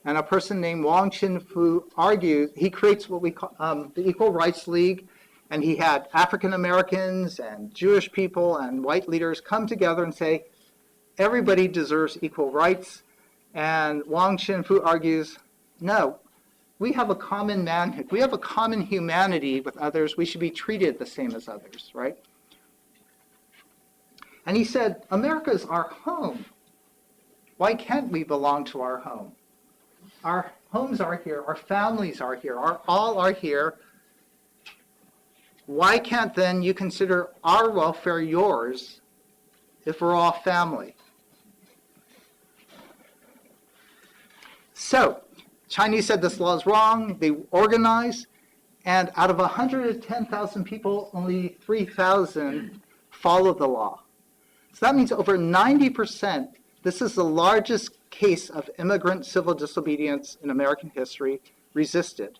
E: And a person named Wang Qinfu argued, he creates what we call the Equal Rights League, and he had African Americans and Jewish people and white leaders come together and say, everybody deserves equal rights. And Wang Qinfu argues, no, we have a common manhood. We have a common humanity with others. We should be treated the same as others, right? And he said, America is our home. Why can't we belong to our home? Our homes are here. Our families are here. All are here. Why can't then you consider our welfare yours if we're all family? So, Chinese said this law is wrong. They organized, and out of 110,000 people, only 3,000 followed the law. So that means over 90%, this is the largest case of immigrant civil disobedience in American history, resisted.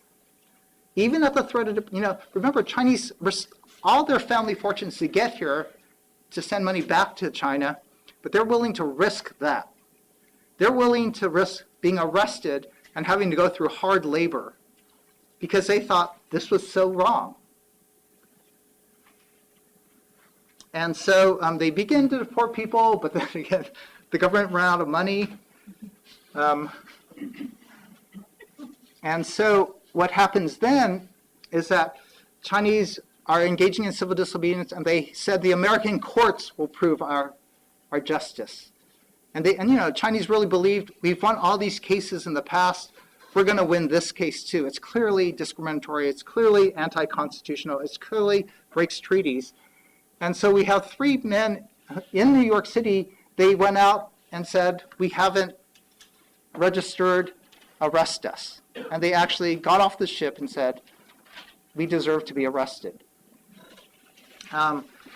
E: Even at the threat of, remember, Chinese risked all their family fortunes to get here to send money back to China, but they're willing to risk that. They're willing to risk being arrested and having to go through hard labor because they thought this was so wrong. And so they began to deport people, but then again, the government ran out of money. And so what happens then is that Chinese are engaging in civil disobedience, and they said the American courts will prove our justice. And Chinese really believed, we've won all these cases in the past, we're going to win this case too. It's clearly discriminatory, it's clearly anti-constitutional, it's clearly breaks treaties. And so we have 3 men in New York City, they went out and said, we haven't registered, arrest us. And they actually got off the ship and said, we deserve to be arrested.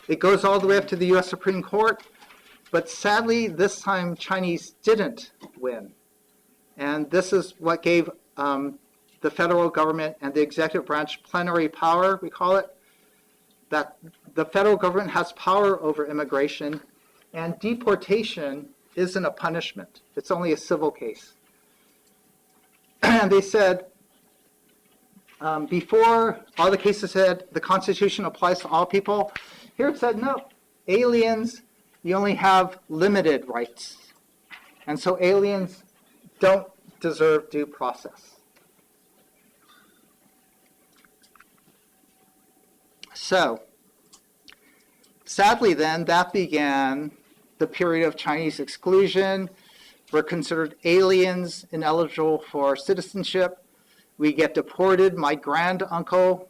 E: It goes all the way up to the US Supreme Court, but sadly, this time Chinese didn't win. And this is what gave the federal government and the executive branch plenary power, we call it, that the federal government has power over immigration, and deportation isn't a punishment. It's only a civil case. And they said, before all the cases said the Constitution applies to all people, here it said, no, aliens, you only have limited rights. And so aliens don't deserve due process. So, sadly then, that began the period of Chinese exclusion. We're considered aliens, ineligible for citizenship. We get deported. My great-granduncle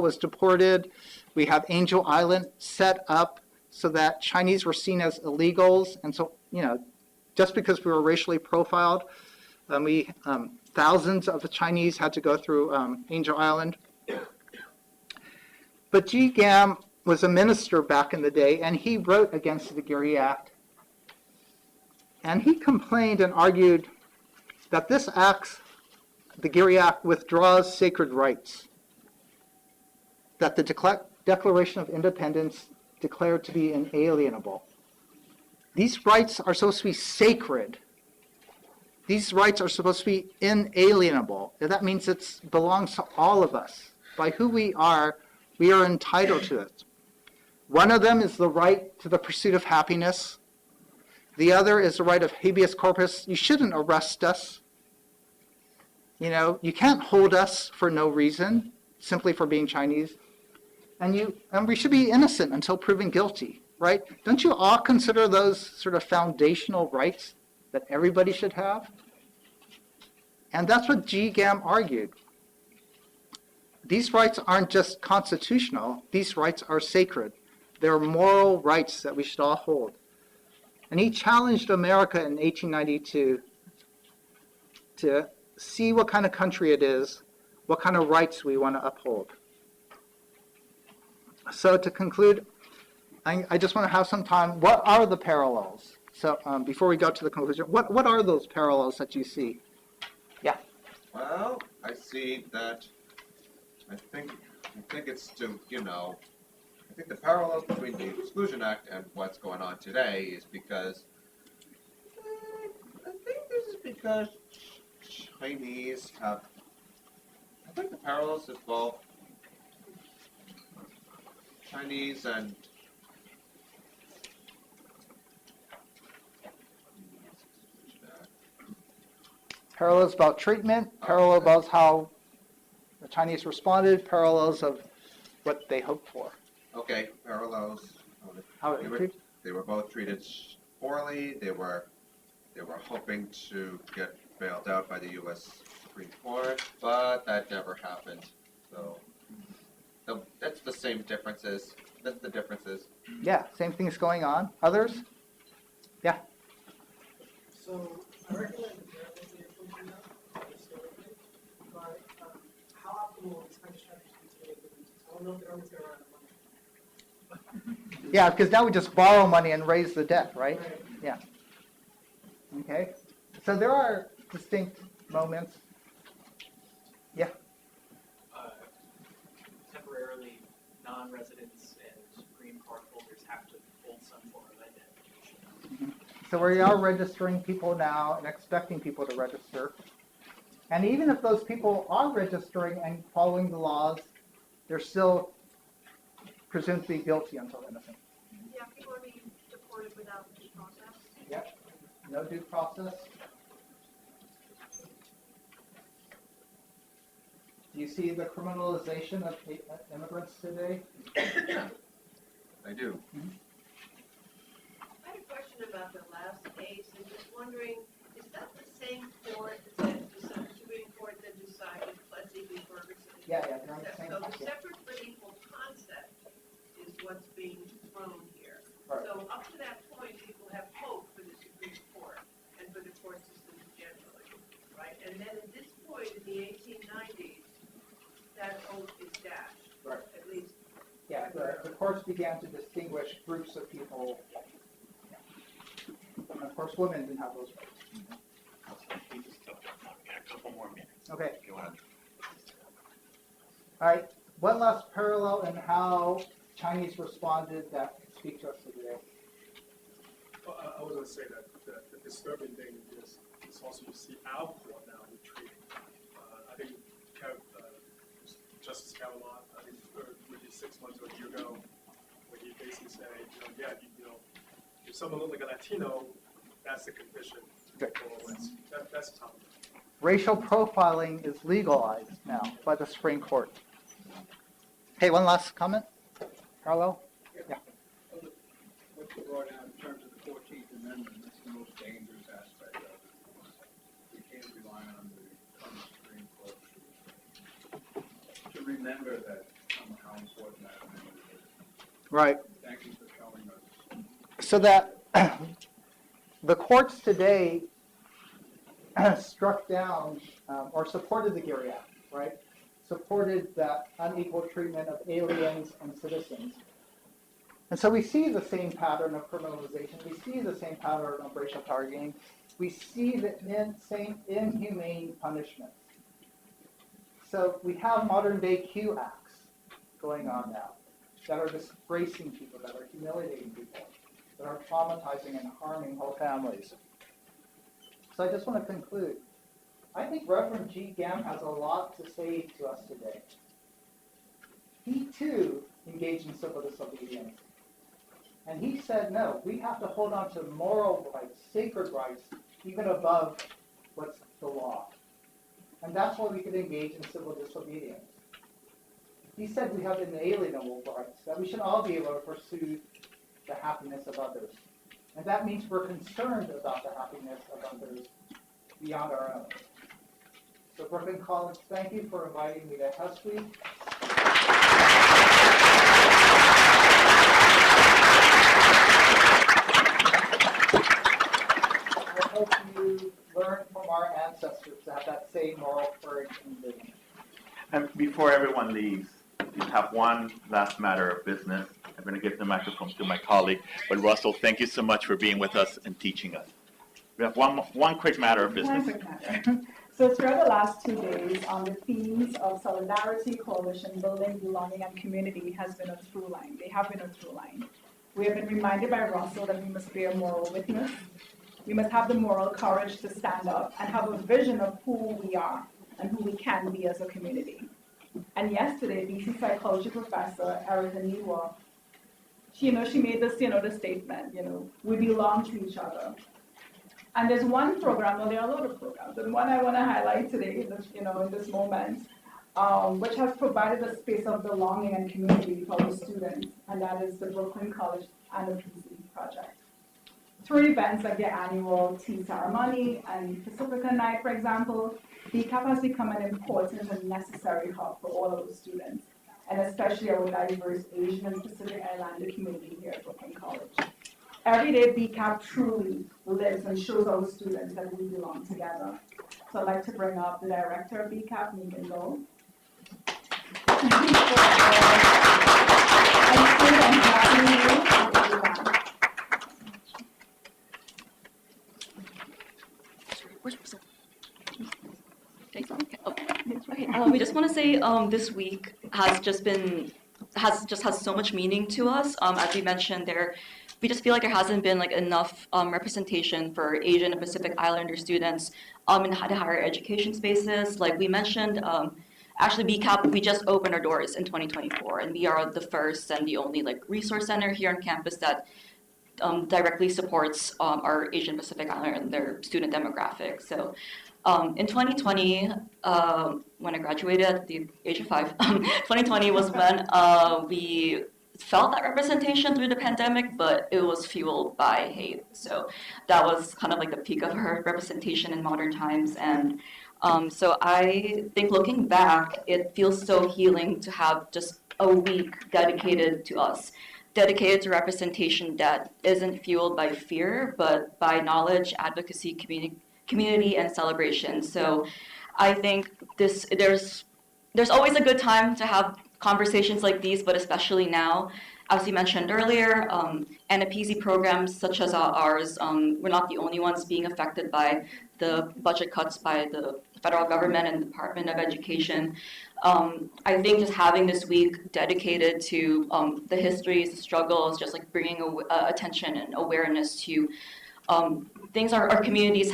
E: was deported. We have Angel Island set up so that Chinese were seen as illegals. And so, just because we were racially profiled, thousands of the Chinese had to go through Angel Island. But Ji Gam was a minister back in the day, and he wrote against the Geary Act. And he complained and argued that this act, the Geary Act, withdraws sacred rights, that the Declaration of Independence declared to be inalienable. These rights are supposed to be sacred. These rights are supposed to be inalienable. And that means it belongs to all of us. By who we are entitled to it. One of them is the right to the pursuit of happiness. The other is the right of habeas corpus. You shouldn't arrest us. You can't hold us for no reason, simply for being Chinese. And we should be innocent until proven guilty, right? Don't you all consider those sort of foundational rights that everybody should have? And that's what Ji Gam argued. These rights aren't just constitutional. These rights are sacred. They're moral rights that we should all hold. And he challenged America in 1892 to see what kind of country it is, what kind of rights we want to uphold. So to conclude, I just want to have some time. What are the parallels? So before we go to the conclusion, what are those parallels that you see? Yeah.
F: Well, I see that. I think it's to, I think the parallels between the Exclusion Act and what's going on today is because, I think this is because Chinese have, I think the parallels involve Chinese and
E: Parallels about treatment, parallel about how the Chinese responded, parallels of what they hoped for.
F: okay, parallels.
E: How
F: They were, they were both treated poorly. They were hoping to get bailed out by the U.S. Supreme Court, but that never happened. So that's the same differences. That's the differences.
E: Yeah, same thing's going on. Others?
G: So I recommend the journals that you're putting out historically, but how optimal is Spanish strategy today? I don't know if they're always going to run out of money.
E: Yeah, because now we just borrow money and raise the debt, right? Yeah. Okay. So there are distinct moments.
H: Temporarily, non-residents and green card holders have to hold some form of identification.
E: So we are registering people now and expecting people to register. And even if those people are registering and following the laws, they're still presumed to be guilty until innocent.
I: Yeah, people are being deported without due process.
E: Yep. No due process. Do you see the criminalization of immigrants today?
F: I do.
J: I had a question about the last case, and just wondering, is that the same court that, the Supreme Court that decided Plessy v. Ferguson?
E: Yeah, they're on the same.
J: So the separate but equal concept is what's being thrown here.
E: Right.
J: So up to that point, people have hope for the Supreme Court and for the court system generally, right? And then at this point in the 1890s, that hope is dashed,
E: Right.
J: at least.
E: Yeah, the courts began to distinguish groups of people. Yeah. And of course, women didn't have those rights.
A: A couple more minutes.
E: Okay.
A: If you want.
E: All right. One last parallel in how Chinese responded that speak to us today.
G: Well, I was going to say that the disturbing thing is also you see our court now retreating. I think Justice Kavanaugh, I think maybe 6 months or a year ago, when he basically said, if someone looks like a Latino, that's the condition for arrest. That's tough.
E: Racial profiling is legalized now by the Supreme Court. Hey, one last comment? Parallel?
K: What you brought out in terms of the 14th Amendment, that's the most dangerous aspect of it. We can't rely on the Supreme Court to remember that how important that amendment is.
E: Right.
K: Thank you for telling us.
E: So that the courts today struck down or supported the Geary Act, right? Supported that unequal treatment of aliens and citizens. And so we see the same pattern of criminalization. We see the same pattern of racial targeting. We see the same inhumane punishment. So we have modern day Q acts going on now that are disgracing people, that are humiliating people, that are traumatizing and harming whole families. So I just want to conclude. I think Reverend G. Gam has a lot to say to us today. He too engaged in civil disobedience. And he said, no, we have to hold on to moral rights, sacred rights, even above what's the law. And that's why we could engage in civil disobedience. He said we have inalienable rights, that we should all be able to pursue the happiness of others. And that means we're concerned about the happiness of others beyond our own. So Brooklyn College, thank you for inviting me to Hess Week. I hope you learn from our ancestors to have that same moral courage and vision.
A: And before everyone leaves, we have one last matter of business. I'm going to give the microphone to my colleague. But Russell, thank you so much for being with us and teaching us. We have one quick matter of business.
B: One quick matter. So throughout the last 2 days, the themes of solidarity, coalition, building, belonging, and community has been a through line. They have been a through line. We have been reminded by Russell that we must bear moral witness, We must have the moral courage to stand up and have a vision of who we are and who we can be as a community. And yesterday, BC psychology professor Erica Niwa, she made this, the statement, we belong to each other. And there's one program, well, there are a lot of programs, and one I want to highlight today, in this moment, which has provided a space of belonging and community for our students, and that is the Brooklyn College Anna-PC project. Through events like their annual tea ceremony and Pacifica Night, for example, BCAP has become an important and necessary hub for all of the students, and especially our diverse Asian and Pacific Islander community here at Brooklyn College. Every day, BCAP truly lives and shows our students that we belong together. So I'd like to bring up the director of BCAP, Megan Lowe.
L: We just want to say this week has so much meaning to us. As we mentioned, we just feel like there hasn't been enough representation for Asian and Pacific Islander students in the higher education spaces. Like we mentioned, actually BCAP, we just opened our doors in 2024, and we are the first and the only resource center here on campus that directly supports our Asian Pacific Islander student demographic. So in 2020, when I graduated at the age of 5, 2020 was when we felt that representation through the pandemic, but it was fueled by hate. So that was kind of the peak of our representation in modern times. And so I think looking back, it feels so healing to have just a week dedicated to us, dedicated to representation that isn't fueled by fear, but by knowledge, advocacy, community, and celebration. So I think there's always a good time to have conversations like these, but especially now, as you mentioned earlier, NAPZ programs such as ours, we're not the only ones being affected by the budget cuts by the federal government and Department of Education. I think just having this week dedicated to the histories, the struggles, just bringing attention and awareness to things our communities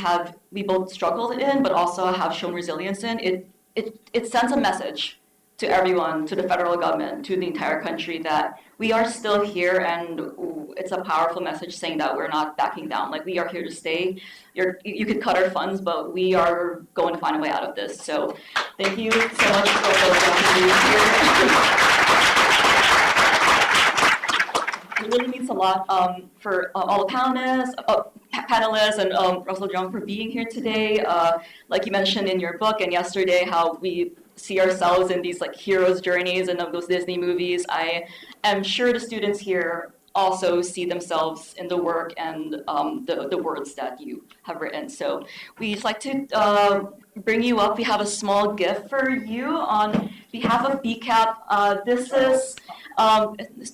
L: we both struggled in, but also have shown resilience in, it sends a message to everyone, to the federal government, to the entire country, that we are still here, and it's a powerful message saying that we're not backing down. We are here to stay. You could cut our funds, but we are going to find a way out of this. So thank you so much for being here. It really means a lot for all the panelists and Russell Jeung for being here today. Like you mentioned in your book and yesterday, how we see ourselves in these heroes' journeys and of those Disney movies. I am sure the students here also see themselves in the work and the words that you have written. So we just like to bring you up. We have a small gift for you on behalf of BCAP. This is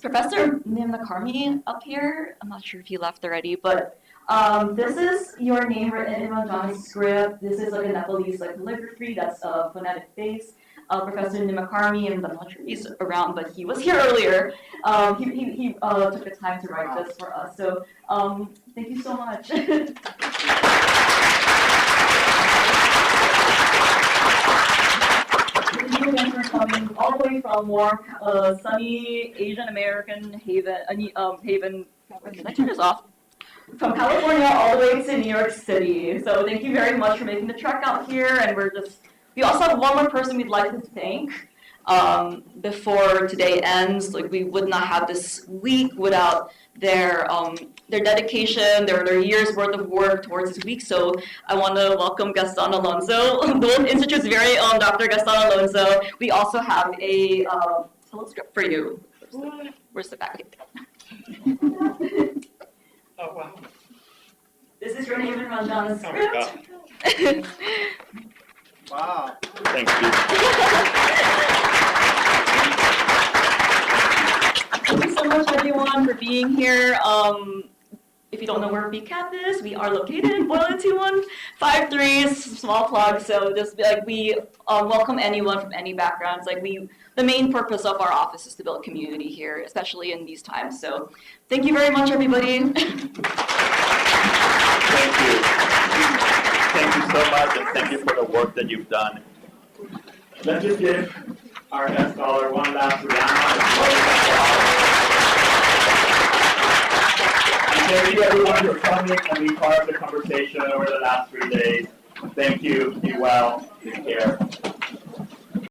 L: Professor Nimnakarmi up here. I'm not sure if he left already, but this is your name written in Ranjani script. This is a Nepalese calligraphy that's phonetic based. Professor Nimnakarmi, and I'm not sure he's around, but he was here earlier. He took the time to write this for us. So thank you so much. Thank you again for coming all the way from warm, sunny Asian American Haven. Can I turn this off? From California all the way to New York City. So thank you very much for making the trek out here. And we also have one more person we'd like to thank before today ends. We would not have this week without their dedication, their year's worth of work towards this week. So I want to welcome Gaston Alonso, the Institute's very own Dr. Gaston Alonso. We also have a hello script for you. Where's the back?
G: Oh, wow.
L: This is your name in Ranjan's
A: Oh my
L: script.
E: Wow.
A: Thank you.
L: Thank you so much, everyone, for being here. If you don't know where BCAP is, we are located in Boylan 2153, small plug. So just we welcome anyone from any backgrounds. The main purpose of our office is to build community here, especially in these times. So thank you very much, everybody.
A: Thank you. Thank you so much, and thank you for the work that you've done. Let's just give our Hess Scholar one last round of applause. And thank you everyone for coming and being part of the conversation over the last 3 days. Thank you. Be well. Take care.